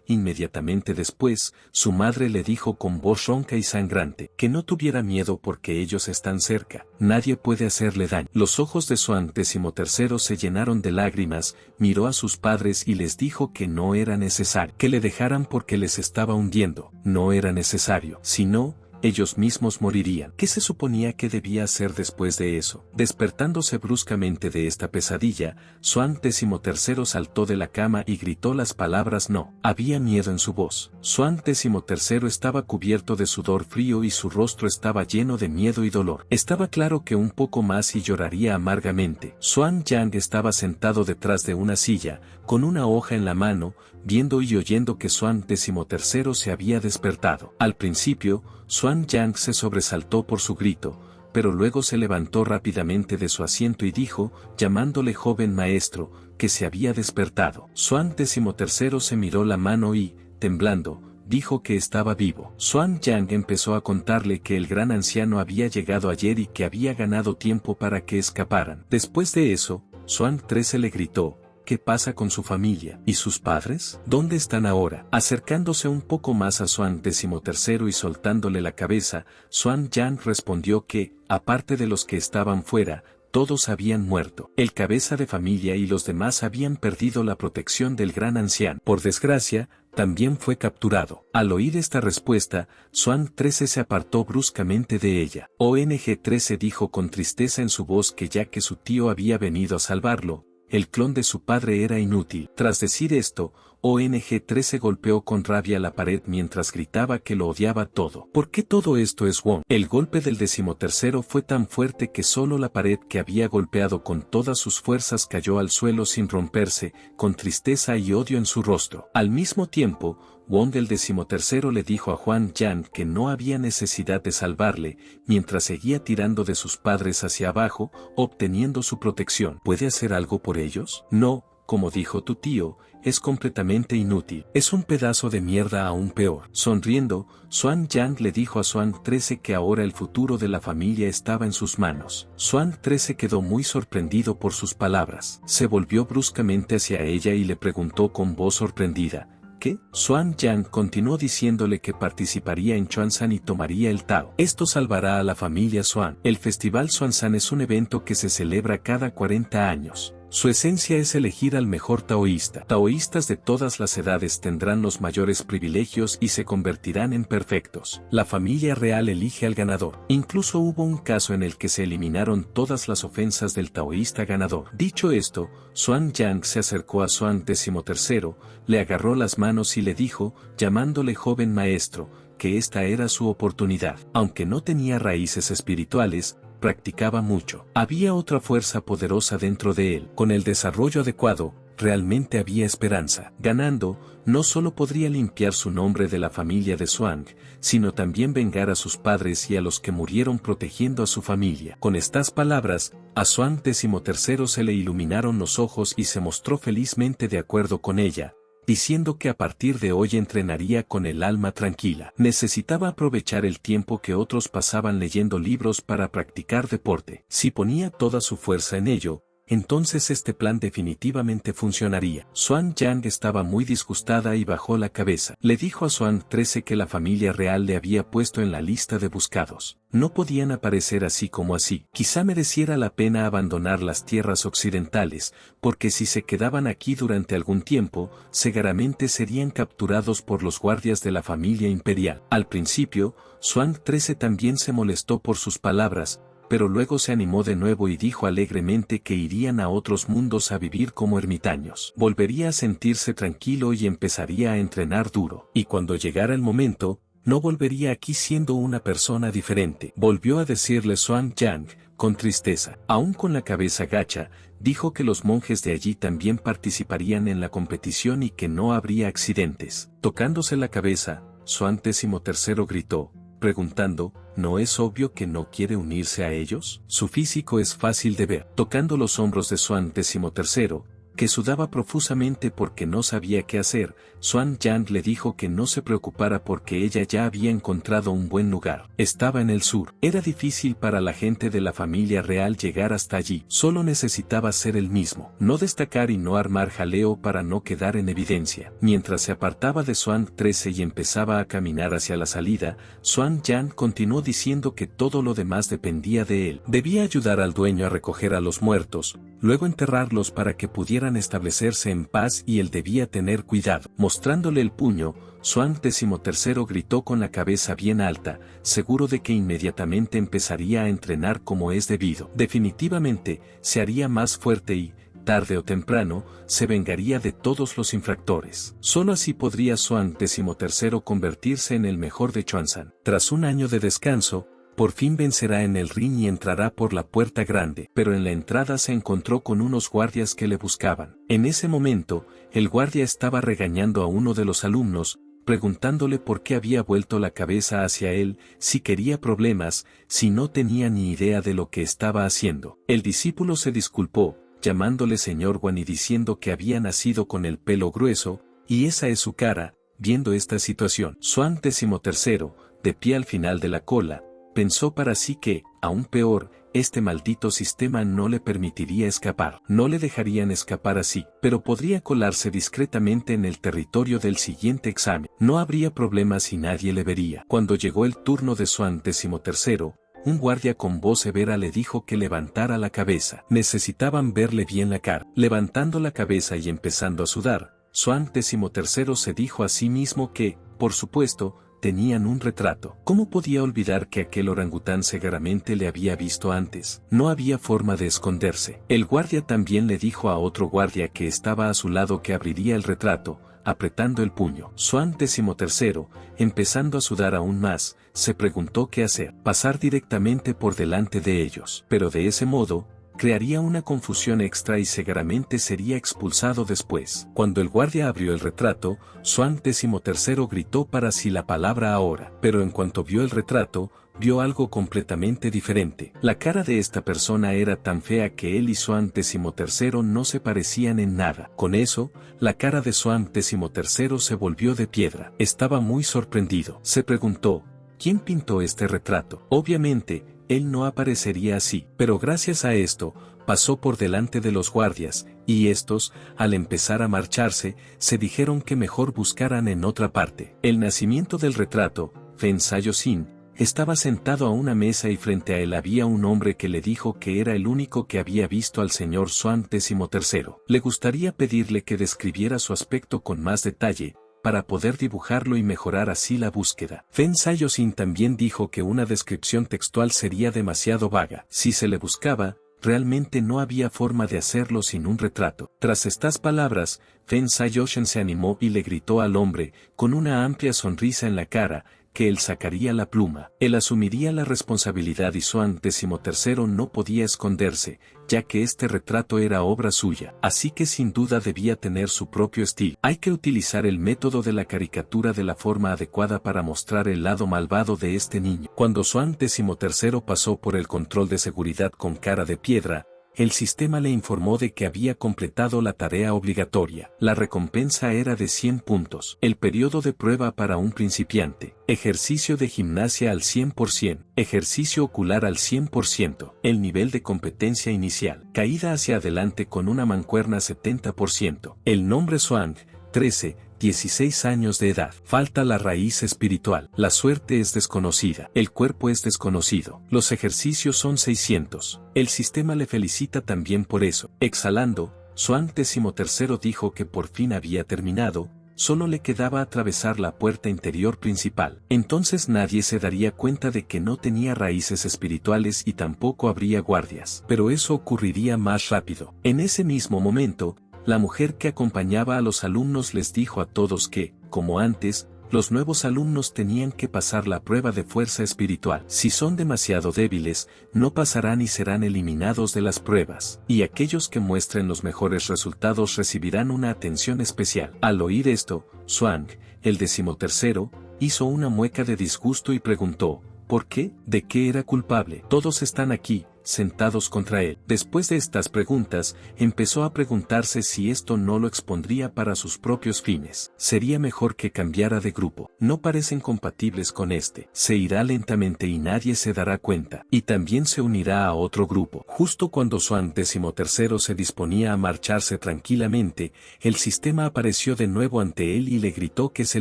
inmediatamente después, su madre le dijo con voz ronca y sangrante, que no tuviera miedo porque ellos están cerca, nadie puede hacerle daño. Los ojos de Xuan XIII se llenaron de lágrimas, miró a sus padres y les dijo que no era necesario, que le dejaran porque les estaba hundiendo, no era necesario, sino, ellos mismos morirían. ¿Qué se suponía que debía hacer después de eso? Despertándose bruscamente de esta pesadilla, Xuan XIII saltó de la cama y gritó las palabras no. Había miedo en su voz. Xuan XIII estaba cubierto de sudor frío y su rostro estaba lleno de miedo y dolor. Estaba claro que un poco más y lloraría amargamente. Xuan Yang estaba sentado detrás de una silla, con una hoja en la mano, viendo y oyendo que Xuan XIII se había despertado. Al principio, Xuan Yang se sobresaltó por su grito, pero luego se levantó rápidamente de su asiento y dijo, llamándole joven maestro, que se había despertado. Xuan XIII se miró la mano y, temblando, dijo que estaba vivo. Xuan Yang empezó a contarle que el gran anciano había llegado ayer y que había ganado tiempo para que escaparan. Después de eso, Xuan XIII le gritó, ¿qué pasa con su familia? ¿Y sus padres? ¿Dónde están ahora? Acercándose un poco más a Xuan XIII y soltándole la cabeza, Xuan Yang respondió que, aparte de los que estaban fuera, todos habían muerto. El cabeza de familia y los demás habían perdido la protección del gran anciano. Por desgracia, también fue capturado. Al oír esta respuesta, Xuan XIII se apartó bruscamente de ella. ONG XIII dijo con tristeza en su voz que ya que su tío había venido a salvarlo, el clon de su padre era inútil. Tras decir esto, ONG XIII golpeó con rabia la pared mientras gritaba que lo odiaba todo. ¿Por qué todo esto es Wong? El golpe del 13º fue tan fuerte que solo la pared que había golpeado con todas sus fuerzas cayó al suelo sin romperse, con tristeza y odio en su rostro. Al mismo tiempo, Wong el 13º le dijo a Xuan Yang que no había necesidad de salvarle, mientras seguía tirando de sus padres hacia abajo, obteniendo su protección. ¿Puede hacer algo por ellos? No, como dijo tu tío, es completamente inútil. Es un pedazo de mierda aún peor. Sonriendo, Xuan Yang le dijo a Xuan XIII que ahora el futuro de la familia estaba en sus manos. Xuan XIII quedó muy sorprendido por sus palabras. Se volvió bruscamente hacia ella y le preguntó con voz sorprendida, ¿qué? Xuan Yang continuó diciéndole que participaría en Xuanzan y tomaría el Tao. Esto salvará a la familia Xuan. El Festival Xuanzan es un evento que se celebra cada 40 años. Su esencia es elegir al mejor taoísta. Taoístas de todas las edades tendrán los mayores privilegios y se convertirán en perfectos. La familia real elige al ganador. Incluso hubo un caso en el que se eliminaron todas las ofensas del taoísta ganador. Dicho esto, Xuan Yang se acercó a Xuan XIII, le agarró las manos y le dijo, llamándole joven maestro, que esta era su oportunidad. Aunque no tenía raíces espirituales, practicaba mucho. Había otra fuerza poderosa dentro de él. Con el desarrollo adecuado, realmente había esperanza. Ganando, no solo podría limpiar su nombre de la familia de Xuan, sino también vengar a sus padres y a los que murieron protegiendo a su familia. Con estas palabras, a Xuan XIII se le iluminaron los ojos y se mostró felizmente de acuerdo con ella, diciendo que a partir de hoy entrenaría con el alma tranquila. Necesitaba aprovechar el tiempo que otros pasaban leyendo libros para practicar deporte. Si ponía toda su fuerza en ello, entonces este plan definitivamente funcionaría. Xuan Yang estaba muy disgustada y bajó la cabeza. Le dijo a Xuan XIII que la familia real le había puesto en la lista de buscados. No podían aparecer así como así. Quizá mereciera la pena abandonar las tierras occidentales, porque si se quedaban aquí durante algún tiempo, seguramente serían capturados por los guardias de la familia imperial. Al principio, Xuan XIII también se molestó por sus palabras, pero luego se animó de nuevo y dijo alegremente que irían a otros mundos a vivir como ermitaños. Volvería a sentirse tranquilo y empezaría a entrenar duro. Y cuando llegara el momento, no volvería aquí siendo una persona diferente. Volvió a decirle Xuan Yang, con tristeza. Aún con la cabeza gacha, dijo que los monjes de allí también participarían en la competición y que no habría accidentes. Tocándose la cabeza, Xuan XIII gritó, preguntando, ¿no es obvio que no quiere unirse a ellos? Su físico es fácil de ver. Tocando los hombros de Xuan XIII, que sudaba profusamente porque no sabía qué hacer, Xuan Yang le dijo que no se preocupara porque ella ya había encontrado un buen lugar. Estaba en el sur. Era difícil para la gente de la familia real llegar hasta allí. Solo necesitaba ser el mismo. No destacar y no armar jaleo para no quedar en evidencia. Mientras se apartaba de Xuan XIII y empezaba a caminar hacia la salida, Xuan Yang continuó diciendo que todo lo demás dependía de él. Debía ayudar al dueño a recoger a los muertos, luego enterrarlos para que pudieran establecerse en paz y él debía tener cuidado. Mostrándole el puño, Xuan XIII gritó con la cabeza bien alta, seguro de que inmediatamente empezaría a entrenar como es debido. Definitivamente, se haría más fuerte y, tarde o temprano, se vengaría de todos los infractores. Solo así podría Xuan XIII convertirse en el mejor de Chuanzan. Tras un año de descanso, por fin vencerá en el ring y entrará por la puerta grande, pero en la entrada se encontró con unos guardias que le buscaban. En ese momento, el guardia estaba regañando a uno de los alumnos, preguntándole por qué había vuelto la cabeza hacia él, si quería problemas, si no tenía ni idea de lo que estaba haciendo. El discípulo se disculpó, llamándole señor Guan y diciendo que había nacido con el pelo grueso, y esa es su cara. Viendo esta situación, Xuan XIII, de pie al final de la cola, pensó para sí que, aún peor, este maldito sistema no le permitiría escapar. No le dejarían escapar así, pero podría colarse discretamente en el territorio del siguiente examen. No habría problemas y nadie le vería. Cuando llegó el turno de Xuan XIII, un guardia con voz severa le dijo que levantara la cabeza. Necesitaban verle bien la cara. Levantando la cabeza y empezando a sudar, Xuan XIII se dijo a sí mismo que, por supuesto, tenían un retrato. ¿Cómo podía olvidar que aquel orangután seguramente le había visto antes? No había forma de esconderse. El guardia también le dijo a otro guardia que estaba a su lado que abriría el retrato, apretando el puño. Xuan XIII, empezando a sudar aún más, se preguntó qué hacer. Pasar directamente por delante de ellos. Pero de ese modo, crearía una confusión extra y seguramente sería expulsado después. Cuando el guardia abrió el retrato, Xuan XIII gritó para sí la palabra ahora. Pero en cuanto vio el retrato, vio algo completamente diferente. La cara de esta persona era tan fea que él y Xuan XIII no se parecían en nada. Con eso, la cara de Xuan XIII se volvió de piedra. Estaba muy sorprendido. Se preguntó, ¿quién pintó este retrato? Obviamente, él no aparecería así, pero gracias a esto, pasó por delante de los guardias, y estos, al empezar a marcharse, se dijeron que mejor buscaran en otra parte. El nacimiento del retrato, Fen Sayo-sin, estaba sentado a una mesa y frente a él había un hombre que le dijo que era el único que había visto al señor Xuan XIII. Le gustaría pedirle que describiera su aspecto con más detalle, para poder dibujarlo y mejorar así la búsqueda. Fen Sayo-sin también dijo que una descripción textual sería demasiado vaga. Si se le buscaba, realmente no había forma de hacerlo sin un retrato. Tras estas palabras, Fen Sayo-sin se animó y le gritó al hombre, con una amplia sonrisa en la cara, que él sacaría la pluma. Él asumiría la responsabilidad y Xuan XIII no podía esconderse, ya que este retrato era obra suya, así que sin duda debía tener su propio estilo. Hay que utilizar el método de la caricatura de la forma adecuada para mostrar el lado malvado de este niño. Cuando Xuan XIII pasó por el control de seguridad con cara de piedra, el sistema le informó de que había completado la tarea obligatoria. La recompensa era de 100 puntos. El periodo de prueba para un principiante. Ejercicio de gimnasia al 100%. Ejercicio ocular al 100%. El nivel de competencia inicial. Caída hacia adelante con una mancuerna 70%. El nombre Xuan, 13, 16 años de edad. Falta la raíz espiritual. La suerte es desconocida. El cuerpo es desconocido. Los ejercicios son 600. El sistema le felicita también por eso. Exhalando, Xuan XIII dijo que por fin había terminado, solo le quedaba atravesar la puerta interior principal. Entonces nadie se daría cuenta de que no tenía raíces espirituales y tampoco habría guardias. Pero eso ocurriría más rápido. En ese mismo momento, la mujer que acompañaba a los alumnos les dijo a todos que, como antes, los nuevos alumnos tenían que pasar la prueba de fuerza espiritual. Si son demasiado débiles, no pasarán y serán eliminados de las pruebas. Y aquellos que muestren los mejores resultados recibirán una atención especial. Al oír esto, Xuan, el 13º, hizo una mueca de disgusto y preguntó, ¿por qué? ¿De qué era culpable? Todos están aquí, sentados contra él. Después de estas preguntas, empezó a preguntarse si esto no lo expondría para sus propios fines. Sería mejor que cambiara de grupo. No parecen compatibles con este. Se irá lentamente y nadie se dará cuenta. Y también se unirá a otro grupo. Justo cuando Swan XIII se disponía a marcharse tranquilamente, el sistema apareció de nuevo ante él y le gritó que se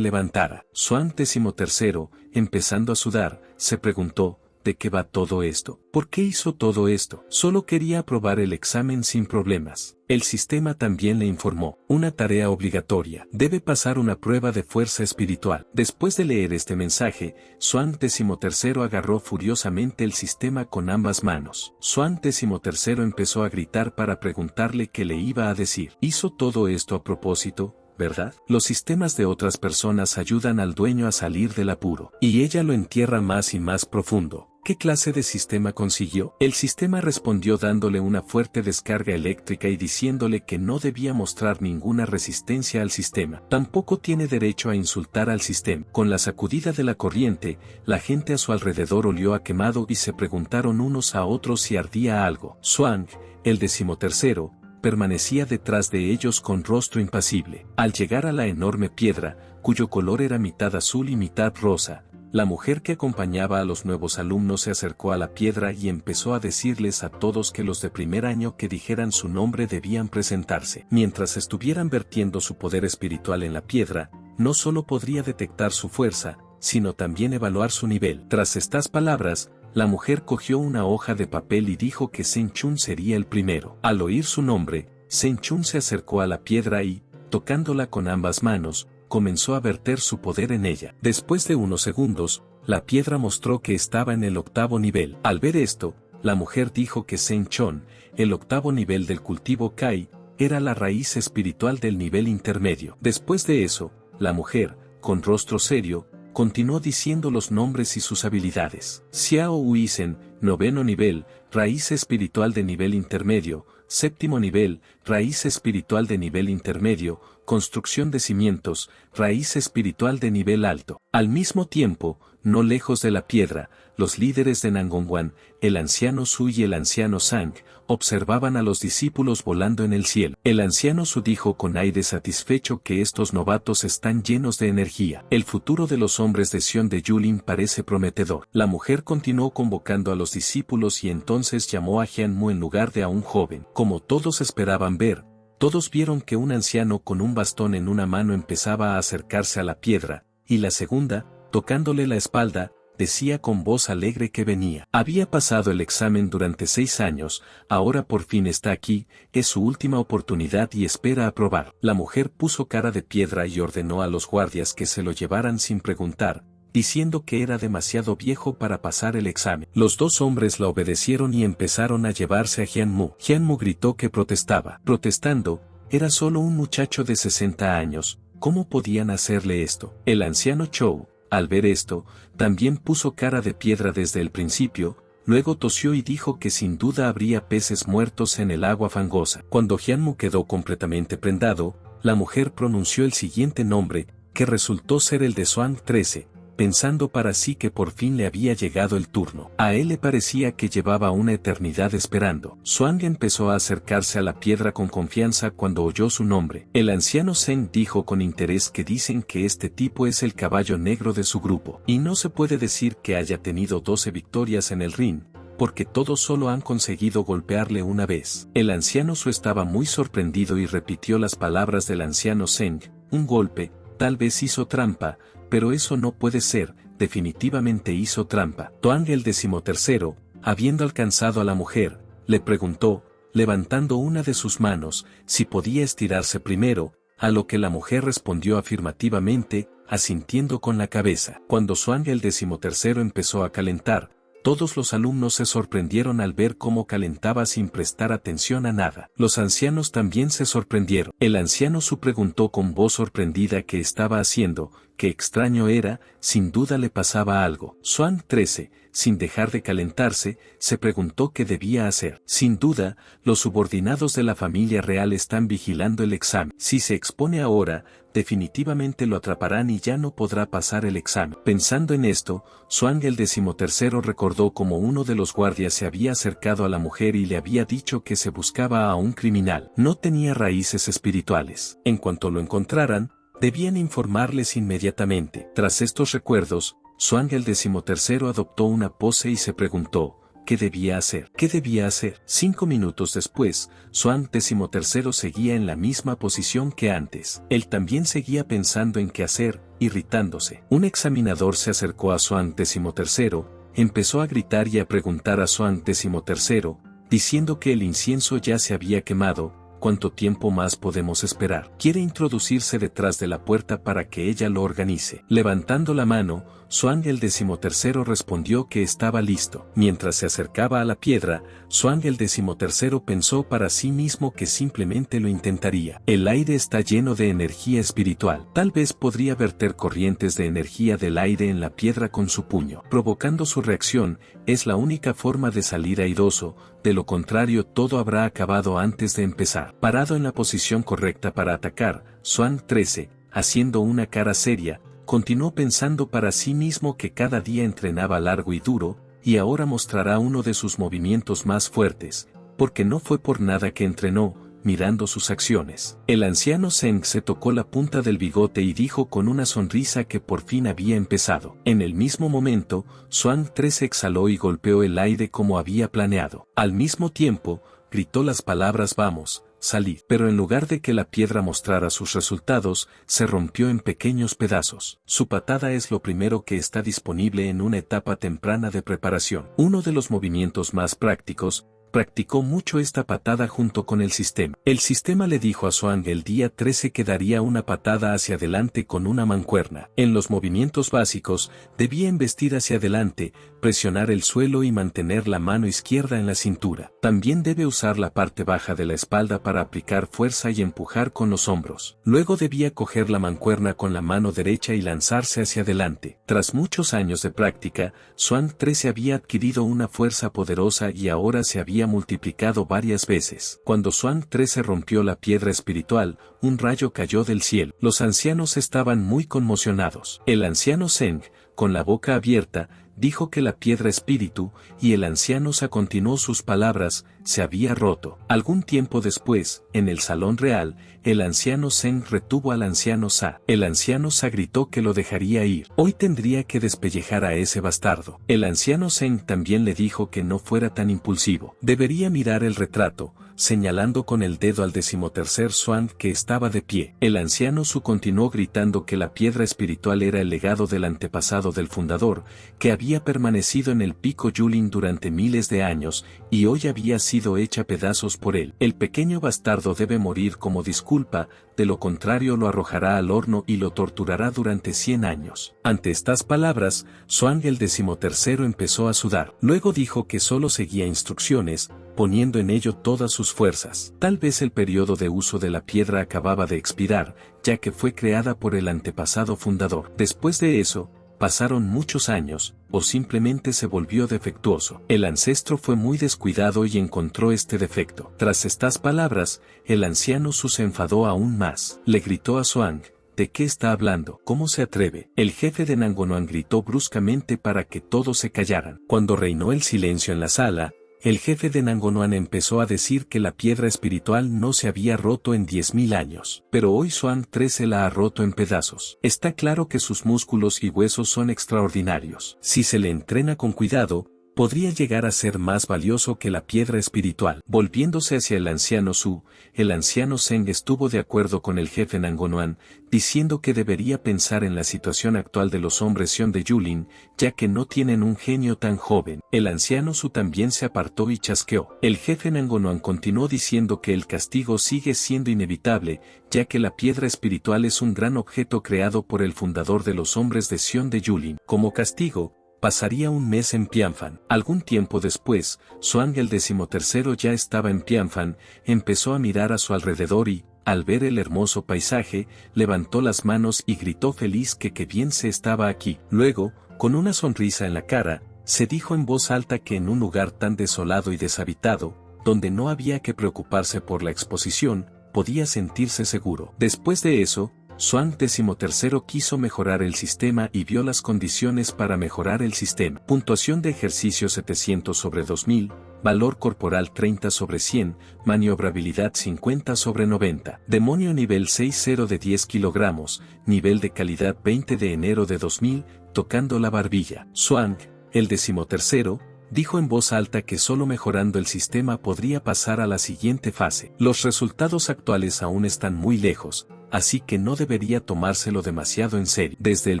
levantara. Swan XIII, empezando a sudar, se preguntó, ¿de qué va todo esto? ¿Por qué hizo todo esto? Solo quería aprobar el examen sin problemas. El sistema también le informó, una tarea obligatoria. Debe pasar una prueba de fuerza espiritual. Después de leer este mensaje, Swan XIII agarró furiosamente el sistema con ambas manos. Swan XIII empezó a gritar para preguntarle qué le iba a decir. Hizo todo esto a propósito, ¿verdad? Los sistemas de otras personas ayudan al dueño a salir del apuro, y ella lo entierra más y más profundo. ¿Qué clase de sistema consiguió? El sistema respondió dándole una fuerte descarga eléctrica y diciéndole que no debía mostrar ninguna resistencia al sistema. Tampoco tiene derecho a insultar al sistema. Con la sacudida de la corriente, la gente a su alrededor olió a quemado y se preguntaron unos a otros si ardía algo. Swan, el XIII, permanecía detrás de ellos con rostro impasible. Al llegar a la enorme piedra, cuyo color era mitad azul y mitad rosa, la mujer que acompañaba a los nuevos alumnos se acercó a la piedra y empezó a decirles a todos que los de primer año que dijeran su nombre debían presentarse. Mientras estuvieran vertiendo su poder espiritual en la piedra, no solo podría detectar su fuerza, sino también evaluar su nivel. Tras estas palabras, la mujer cogió una hoja de papel y dijo que Shen Chun sería el primero. Al oír su nombre, Shen Chun se acercó a la piedra y, tocándola con ambas manos, comenzó a verter su poder en ella. Después de unos segundos, la piedra mostró que estaba en el 8º nivel. Al ver esto, la mujer dijo que Shen Chun, el 8º nivel del cultivo Kai, era la raíz espiritual del nivel intermedio. Después de eso, la mujer, con rostro serio, continuó diciendo los nombres y sus habilidades. Xiao Huisen, 9º nivel, raíz espiritual de nivel intermedio, 7º nivel, raíz espiritual de nivel intermedio, construcción de cimientos, raíz espiritual de nivel alto. Al mismo tiempo, no lejos de la piedra, los líderes de Nangongwan, el anciano Su y el anciano Sang, observaban a los discípulos volando en el cielo. El anciano Su dijo con aire satisfecho que estos novatos están llenos de energía. El futuro de los hombres de Sion de Yulin parece prometedor. La mujer continuó convocando a los discípulos y entonces llamó a Jianmu en lugar de a un joven. Como todos esperaban ver, todos vieron que un anciano con un bastón en una mano empezaba a acercarse a la piedra, y la segunda, tocándole la espalda, decía con voz alegre que venía. Había pasado el examen durante 6 años, ahora por fin está aquí, es su última oportunidad y espera aprobar. La mujer puso cara de piedra y ordenó a los guardias que se lo llevaran sin preguntar, diciendo que era demasiado viejo para pasar el examen. Los 2 hombres la obedecieron y empezaron a llevarse a Jianmu. Jianmu gritó que protestaba. Protestando, era solo un muchacho de 60 años, ¿cómo podían hacerle esto? El anciano Chou, al ver esto, también puso cara de piedra desde el principio, luego tosió y dijo que sin duda habría peces muertos en el agua fangosa. Cuando Jianmu quedó completamente prendado, la mujer pronunció el siguiente nombre, que resultó ser el de Swan XIII, pensando para sí que por fin le había llegado el turno. A él le parecía que llevaba una eternidad esperando. Swan empezó a acercarse a la piedra con confianza cuando oyó su nombre. El anciano Zeng dijo con interés que dicen que este tipo es el caballo negro de su grupo, y no se puede decir que haya tenido 12 victorias en el ring, porque todos solo han conseguido golpearle una vez. El anciano Su estaba muy sorprendido y repitió las palabras del anciano Zeng, un golpe, tal vez hizo trampa, pero eso no puede ser, definitivamente hizo trampa. Tuang el XIII, habiendo alcanzado a la mujer, le preguntó, levantando una de sus manos, si podía estirarse primero, a lo que la mujer respondió afirmativamente, asintiendo con la cabeza. Cuando Tuang el XIII empezó a calentar, todos los alumnos se sorprendieron al ver cómo calentaba sin prestar atención a nada. Los ancianos también se sorprendieron. El anciano Su preguntó con voz sorprendida qué estaba haciendo, qué extraño era, sin duda le pasaba algo. Swan XIII, sin dejar de calentarse, se preguntó qué debía hacer. Sin duda, los subordinados de la familia real están vigilando el examen. Si se expone ahora, definitivamente lo atraparán y ya no podrá pasar el examen. Pensando en esto, Xuan el 13º recordó cómo uno de los guardias se había acercado a la mujer y le había dicho que se buscaba a un criminal. No tenía raíces espirituales. En cuanto lo encontraran, debían informarles inmediatamente. Tras estos recuerdos, Xuan el 13º adoptó una pose y se preguntó, ¿qué debía hacer? ¿Qué debía hacer? 5 minutos después, Xuan XIII seguía en la misma posición que antes. Él también seguía pensando en qué hacer, irritándose. Un examinador se acercó a Xuan XIII, empezó a gritar y a preguntar a Xuan XIII, diciendo que el incienso ya se había quemado. ¿Cuánto tiempo más podemos esperar? Quiere introducirse detrás de la puerta para que ella lo organice. Levantando la mano, Xuan el 13º respondió que estaba listo. Mientras se acercaba a la piedra, Xuan el 13º pensó para sí mismo que simplemente lo intentaría. El aire está lleno de energía espiritual. Tal vez podría verter corrientes de energía del aire en la piedra con su puño, provocando su reacción. Es la única forma de salir airoso, de lo contrario todo habrá acabado antes de empezar. Parado en la posición correcta para atacar, Xuan XIII, haciendo una cara seria, continuó pensando para sí mismo que cada día entrenaba largo y duro, y ahora mostrará uno de sus movimientos más fuertes, porque no fue por nada que entrenó. Mirando sus acciones, el anciano Zeng se tocó la punta del bigote y dijo con una sonrisa que por fin había empezado. En el mismo momento, Xuan XIII exhaló y golpeó el aire como había planeado. Al mismo tiempo, gritó las palabras vamos, salid. Pero en lugar de que la piedra mostrara sus resultados, se rompió en pequeños pedazos. Su patada es lo primero que está disponible en una etapa temprana de preparación. Uno de los movimientos más prácticos. Practicó mucho esta patada junto con el sistema. El sistema le dijo a Xuan el día 13 que daría una patada hacia adelante con una mancuerna. En los movimientos básicos, debía embestir hacia adelante, presionar el suelo y mantener la mano izquierda en la cintura. También debe usar la parte baja de la espalda para aplicar fuerza y empujar con los hombros. Luego debía coger la mancuerna con la mano derecha y lanzarse hacia adelante. Tras muchos años de práctica, Xuan XIII había adquirido una fuerza poderosa y ahora se había multiplicado varias veces. Cuando Xuan XIII rompió la piedra espiritual, un rayo cayó del cielo. Los ancianos estaban muy conmocionados. El anciano Zeng, con la boca abierta, dijo que la piedra espíritu, y el anciano Sa continuó sus palabras, se había roto. Algún tiempo después, en el salón real, el anciano Zeng retuvo al anciano Sa. El anciano Sa gritó que lo dejaría ir. Hoy tendría que despellejar a ese bastardo. El anciano Zeng también le dijo que no fuera tan impulsivo. Debería mirar el retrato, señalando con el dedo al 13º Xuan que estaba de pie. El anciano Su continuó gritando que la piedra espiritual era el legado del antepasado del fundador, que había permanecido en el pico Yulin durante miles de años, y hoy había sido hecha pedazos por él. El pequeño bastardo debe morir como disculpa, de lo contrario lo arrojará al horno y lo torturará durante 100 años. Ante estas palabras, Xuan el 13º empezó a sudar. Luego dijo que solo seguía instrucciones, poniendo en ello todas sus fuerzas. Tal vez el periodo de uso de la piedra acababa de expirar, ya que fue creada por el antepasado fundador. Después de eso, pasaron muchos años, o simplemente se volvió defectuoso. El ancestro fue muy descuidado y encontró este defecto. Tras estas palabras, el anciano Su se enfadó aún más. Le gritó a Xuan, ¿de qué está hablando? ¿Cómo se atreve? El jefe de Nangonoan gritó bruscamente para que todos se callaran. Cuando reinó el silencio en la sala, el jefe de Nangonoan empezó a decir que la piedra espiritual no se había roto en 10.000 años. Pero hoy Xuan XIII la ha roto en pedazos. Está claro que sus músculos y huesos son extraordinarios. Si se le entrena con cuidado, podría llegar a ser más valioso que la piedra espiritual. Volviéndose hacia el anciano Su, el anciano Zeng estuvo de acuerdo con el jefe Nangonoan, diciendo que debería pensar en la situación actual de los hombres Xion de Yulin, ya que no tienen un genio tan joven. El anciano Su también se apartó y chasqueó. El jefe Nangonoan continuó diciendo que el castigo sigue siendo inevitable, ya que la piedra espiritual es un gran objeto creado por el fundador de los hombres de Xion de Yulin. Como castigo, pasaría un mes en Pianfan. Algún tiempo después, Xuan el 13º ya estaba en Pianfan, empezó a mirar a su alrededor y, al ver el hermoso paisaje, levantó las manos y gritó feliz que qué bien se estaba aquí. Luego, con una sonrisa en la cara, se dijo en voz alta que en un lugar tan desolado y deshabitado, donde no había que preocuparse por la exposición, podía sentirse seguro. Después de eso, Swan XIII quiso mejorar el sistema y vio las condiciones para mejorar el sistema. Puntuación de ejercicio 700 sobre 2000, valor corporal 30 sobre 100, maniobrabilidad 50 sobre 90. Demonio nivel 6-0 de 10 kilogramos, nivel de calidad 20 de enero de 2000, tocando la barbilla. Swan, el 13º, dijo en voz alta que solo mejorando el sistema podría pasar a la siguiente fase. Los resultados actuales aún están muy lejos, así que no debería tomárselo demasiado en serio. Desde el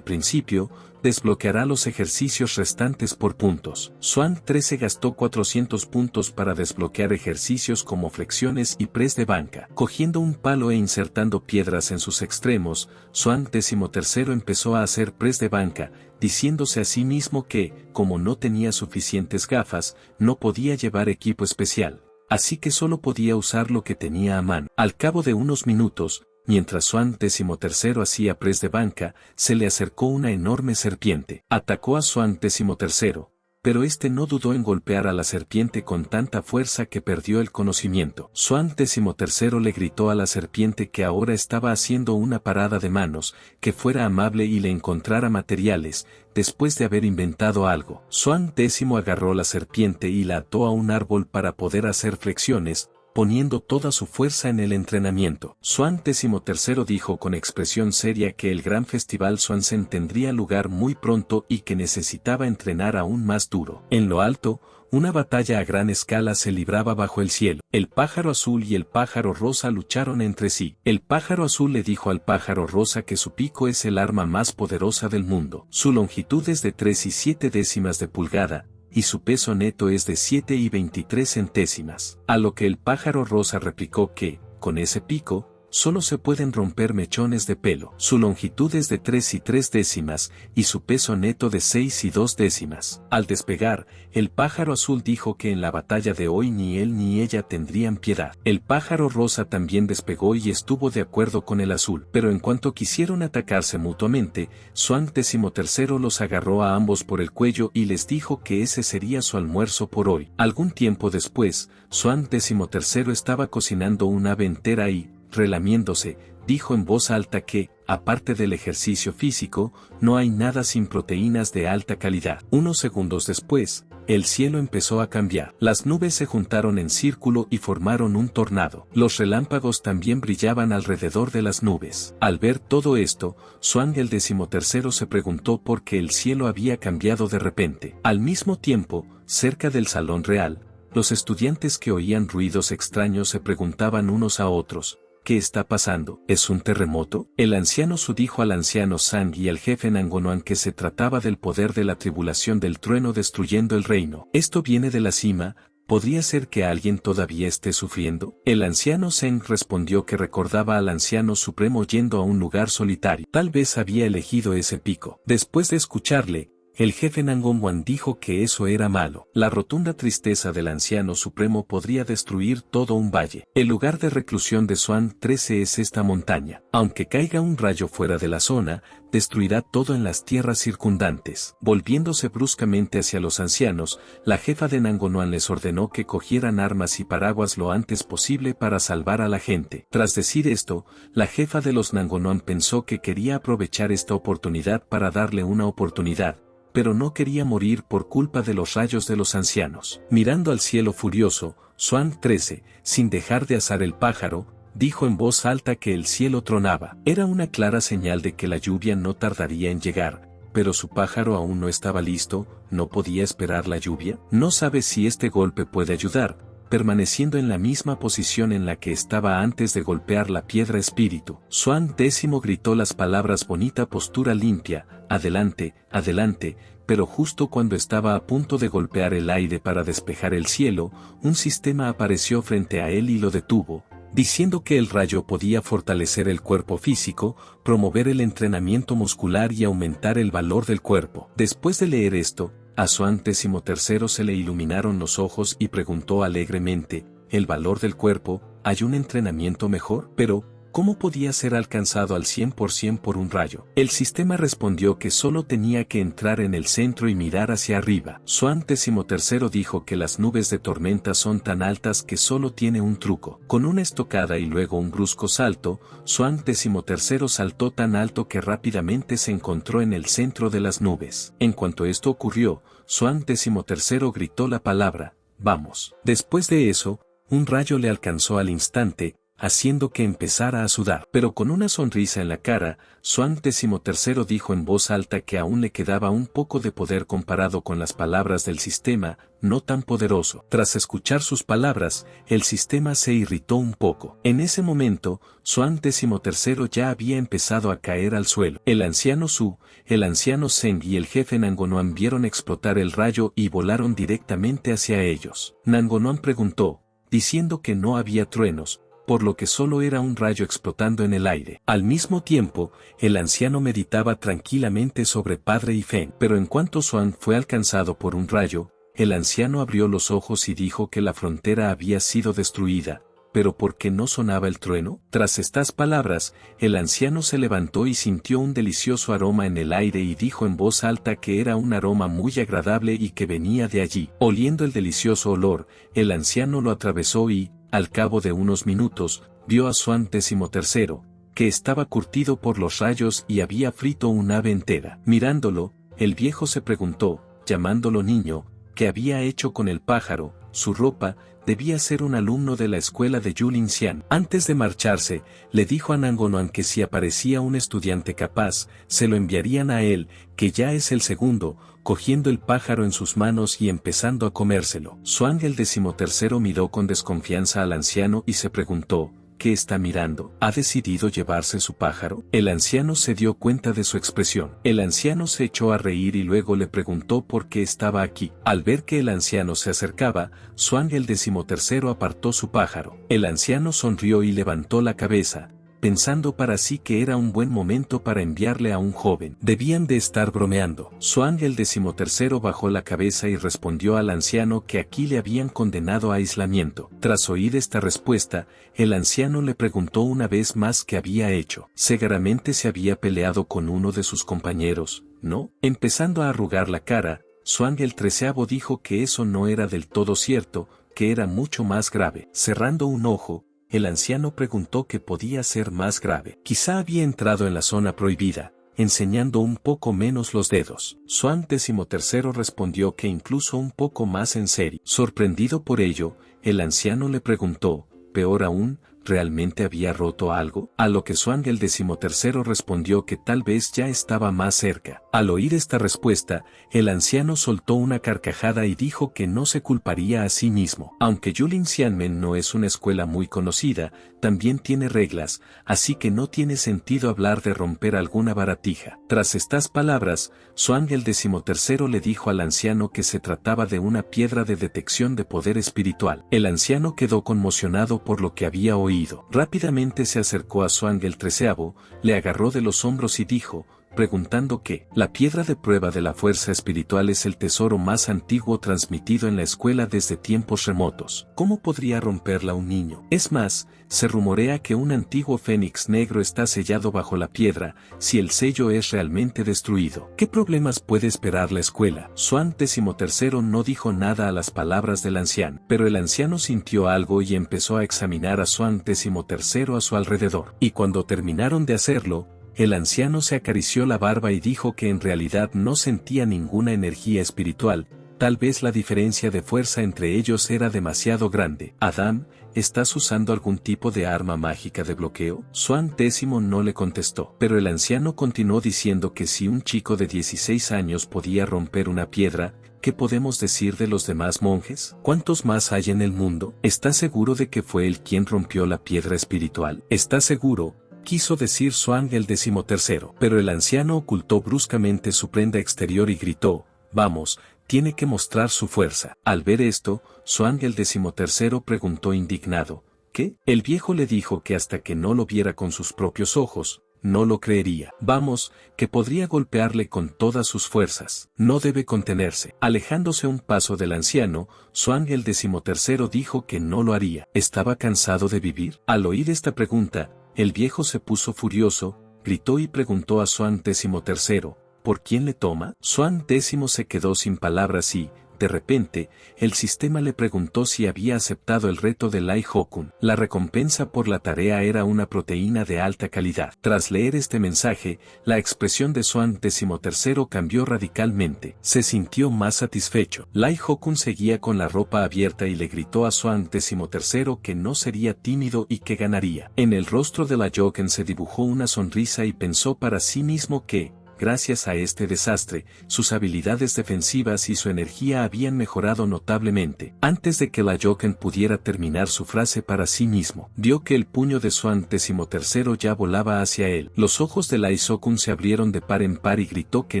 principio, desbloqueará los ejercicios restantes por puntos. Swan 13 gastó 400 puntos para desbloquear ejercicios como flexiones y press de banca. Cogiendo un palo e insertando piedras en sus extremos, Swan XIII empezó a hacer press de banca, diciéndose a sí mismo que, como no tenía suficientes gafas, no podía llevar equipo especial, así que solo podía usar lo que tenía a mano. Al cabo de unos minutos, mientras Swan XIII hacía press de banca, se le acercó una enorme serpiente. Atacó a Swan XIII, pero este no dudó en golpear a la serpiente con tanta fuerza que perdió el conocimiento. Swan XIII le gritó a la serpiente que ahora estaba haciendo una parada de manos, que fuera amable y le encontrara materiales, después de haber inventado algo. Swan X agarró la serpiente y la ató a un árbol para poder hacer flexiones, poniendo toda su fuerza en el entrenamiento. Swan XIII dijo con expresión seria que el gran festival Swansen tendría lugar muy pronto y que necesitaba entrenar aún más duro. En lo alto, una batalla a gran escala se libraba bajo el cielo. El pájaro azul y el pájaro rosa lucharon entre sí. El pájaro azul le dijo al pájaro rosa que su pico es el arma más poderosa del mundo. Su longitud es de 3 y 7 décimas de pulgada, y su peso neto es de 7 y 23 centésimas. A lo que el pájaro rosa replicó que, con ese pico, solo se pueden romper mechones de pelo. Su longitud es de 3 y 3 décimas, y su peso neto de 6 y 2 décimas. Al despegar, el pájaro azul dijo que en la batalla de hoy ni él ni ella tendrían piedad. El pájaro rosa también despegó y estuvo de acuerdo con el azul, pero en cuanto quisieron atacarse mutuamente, Swan XIII los agarró a ambos por el cuello y les dijo que ese sería su almuerzo por hoy. Algún tiempo después, Swan XIII estaba cocinando un ave entera y, relamiéndose, dijo en voz alta que, aparte del ejercicio físico, no hay nada sin proteínas de alta calidad. Unos segundos después, el cielo empezó a cambiar. Las nubes se juntaron en círculo y formaron un tornado. Los relámpagos también brillaban alrededor de las nubes. Al ver todo esto, Swan el XIII se preguntó por qué el cielo había cambiado de repente. Al mismo tiempo, cerca del salón real, los estudiantes que oían ruidos extraños se preguntaban unos a otros: ¿qué está pasando? ¿Es un terremoto? El anciano Su dijo al anciano Sang y al jefe Nangonoan que se trataba del poder de la tribulación del trueno destruyendo el reino. Esto viene de la cima. ¿Podría ser que alguien todavía esté sufriendo? El anciano Zeng respondió que recordaba al anciano supremo yendo a un lugar solitario. Tal vez había elegido ese pico. Después de escucharle, el jefe Nangonwan dijo que eso era malo. La rotunda tristeza del anciano supremo podría destruir todo un valle. El lugar de reclusión de Swan XIII es esta montaña. Aunque caiga un rayo fuera de la zona, destruirá todo en las tierras circundantes. Volviéndose bruscamente hacia los ancianos, la jefa de Nangonwan les ordenó que cogieran armas y paraguas lo antes posible para salvar a la gente. Tras decir esto, la jefa de los Nangonwan pensó que quería aprovechar esta oportunidad para darle una oportunidad, pero no quería morir por culpa de los rayos de los ancianos. Mirando al cielo furioso, Swan XIII, sin dejar de asar el pájaro, dijo en voz alta que el cielo tronaba. Era una clara señal de que la lluvia no tardaría en llegar, pero su pájaro aún no estaba listo. ¿No podía esperar la lluvia? No sabe si este golpe puede ayudar, permaneciendo en la misma posición en la que estaba antes de golpear la piedra espíritu. Swan X gritó las palabras bonita postura limpia, adelante, adelante, pero justo cuando estaba a punto de golpear el aire para despejar el cielo, un sistema apareció frente a él y lo detuvo, diciendo que el rayo podía fortalecer el cuerpo físico, promover el entrenamiento muscular y aumentar el valor del cuerpo. Después de leer esto, a Swan XIII se le iluminaron los ojos y preguntó alegremente: ¿el valor del cuerpo? ¿Hay un entrenamiento mejor? Pero, ¿Cómo podía ser alcanzado al 100% por un rayo? El sistema respondió que solo tenía que entrar en el centro y mirar hacia arriba. Swan XIII dijo que las nubes de tormenta son tan altas que solo tiene un truco. Con una estocada y luego un brusco salto, Swan XIII saltó tan alto que rápidamente se encontró en el centro de las nubes. En cuanto esto ocurrió, Swan XIII gritó la palabra, vamos. Después de eso, un rayo le alcanzó al instante, haciendo que empezara a sudar. Pero con una sonrisa en la cara, Swan XIII dijo en voz alta que aún le quedaba un poco de poder comparado con las palabras del sistema, no tan poderoso. Tras escuchar sus palabras, el sistema se irritó un poco. En ese momento, Swan XIII ya había empezado a caer al suelo. El anciano Su, el anciano Zeng y el jefe Nangonoan vieron explotar el rayo y volaron directamente hacia ellos. Nangonoan preguntó, diciendo que no había truenos, por lo que solo era un rayo explotando en el aire. Al mismo tiempo, el anciano meditaba tranquilamente sobre Padre y Feng. Pero en cuanto Swan fue alcanzado por un rayo, el anciano abrió los ojos y dijo que la frontera había sido destruida. ¿Pero por qué no sonaba el trueno? Tras estas palabras, el anciano se levantó y sintió un delicioso aroma en el aire y dijo en voz alta que era un aroma muy agradable y que venía de allí. Oliendo el delicioso olor, el anciano lo atravesó y, al cabo de unos minutos, vio a Swan XIII, que estaba curtido por los rayos y había frito un ave entera. Mirándolo, el viejo se preguntó, llamándolo niño, ¿qué había hecho con el pájaro? Su ropa, debía ser un alumno de la escuela de Yulin Xian. Antes de marcharse, le dijo a Nangonoan que si aparecía un estudiante capaz, se lo enviarían a él, que ya es el segundo, cogiendo el pájaro en sus manos y empezando a comérselo. Swan el XIII miró con desconfianza al anciano y se preguntó, ¿qué está mirando? ¿Ha decidido llevarse su pájaro? El anciano se dio cuenta de su expresión. El anciano se echó a reír y luego le preguntó por qué estaba aquí. Al ver que el anciano se acercaba, Swan el XIII apartó su pájaro. El anciano sonrió y levantó la cabeza, pensando para sí que era un buen momento para enviarle a un joven. Debían de estar bromeando. Swan el XIII bajó la cabeza y respondió al anciano que aquí le habían condenado a aislamiento. Tras oír esta respuesta, el anciano le preguntó una vez más qué había hecho. Seguramente se había peleado con uno de sus compañeros, ¿no? Empezando a arrugar la cara, Swan el XIII dijo que eso no era del todo cierto, que era mucho más grave. Cerrando un ojo, el anciano preguntó qué podía ser más grave. Quizá había entrado en la zona prohibida, enseñando un poco menos los dedos. Swan XIII respondió que incluso un poco más en serio. Sorprendido por ello, el anciano le preguntó, peor aún, ¿realmente había roto algo? A lo que Swan el XIII respondió que tal vez ya estaba más cerca. Al oír esta respuesta, el anciano soltó una carcajada y dijo que no se culparía a sí mismo. Aunque Yulin Xianmen no es una escuela muy conocida, también tiene reglas, así que no tiene sentido hablar de romper alguna baratija. Tras estas palabras, Swan el XIII le dijo al anciano que se trataba de una piedra de detección de poder espiritual. El anciano quedó conmocionado por lo que había oído. Rápidamente se acercó a Swan el XIII, le agarró de los hombros y dijo, preguntando que, la piedra de prueba de la fuerza espiritual es el tesoro más antiguo transmitido en la escuela desde tiempos remotos. ¿Cómo podría romperla un niño? Es más, se rumorea que un antiguo fénix negro está sellado bajo la piedra, si el sello es realmente destruido. ¿Qué problemas puede esperar la escuela? Swan XIII no dijo nada a las palabras del anciano, pero el anciano sintió algo y empezó a examinar a Swan XIII a su alrededor. Y cuando terminaron de hacerlo, el anciano se acarició la barba y dijo que en realidad no sentía ninguna energía espiritual, tal vez la diferencia de fuerza entre ellos era demasiado grande. Adam, ¿estás usando algún tipo de arma mágica de bloqueo? Swan X no le contestó, pero el anciano continuó diciendo que si un chico de 16 años podía romper una piedra, ¿qué podemos decir de los demás monjes? ¿Cuántos más hay en el mundo? ¿Estás seguro de que fue él quien rompió la piedra espiritual? ¿Estás seguro? Quiso decir Swan el XIII, pero el anciano ocultó bruscamente su prenda exterior y gritó, vamos, tiene que mostrar su fuerza. Al ver esto, Swan el XIII preguntó indignado, ¿qué? El viejo le dijo que hasta que no lo viera con sus propios ojos, no lo creería. Vamos, que podría golpearle con todas sus fuerzas. No debe contenerse. Alejándose un paso del anciano, Swan el XIII dijo que no lo haría. ¿Estaba cansado de vivir? Al oír esta pregunta, El viejo se puso furioso, gritó y preguntó a Xuan XIII, ¿por quién le toma? Xuan X se quedó sin palabras y, de repente, el sistema le preguntó si había aceptado el reto de Lai Hokun. La recompensa por la tarea era una proteína de alta calidad. Tras leer este mensaje, la expresión de Xuan XIII cambió radicalmente. Se sintió más satisfecho. Lai Hokun seguía con la ropa abierta y le gritó a Xuan XIII que no sería tímido y que ganaría. En el rostro de la Joken se dibujó una sonrisa y pensó para sí mismo que, gracias a este desastre, sus habilidades defensivas y su energía habían mejorado notablemente. Antes de que la Joken pudiera terminar su frase para sí mismo, vio que el puño de Xuan XIII ya volaba hacia él. Los ojos de Lai Sokun se abrieron de par en par y gritó que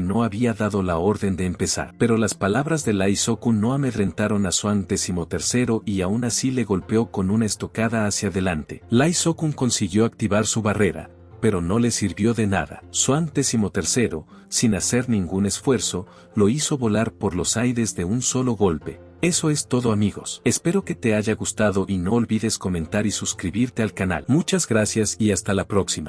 no había dado la orden de empezar. Pero las palabras de Lai Sokun no amedrentaron a Xuan XIII y aún así le golpeó con una estocada hacia adelante. Lai Sokun consiguió activar su barrera, pero no le sirvió de nada. Xuan XIII, sin hacer ningún esfuerzo, lo hizo volar por los aires de un solo golpe. Eso es todo, amigos. Espero que te haya gustado y no olvides comentar y suscribirte al canal. Muchas gracias y hasta la próxima.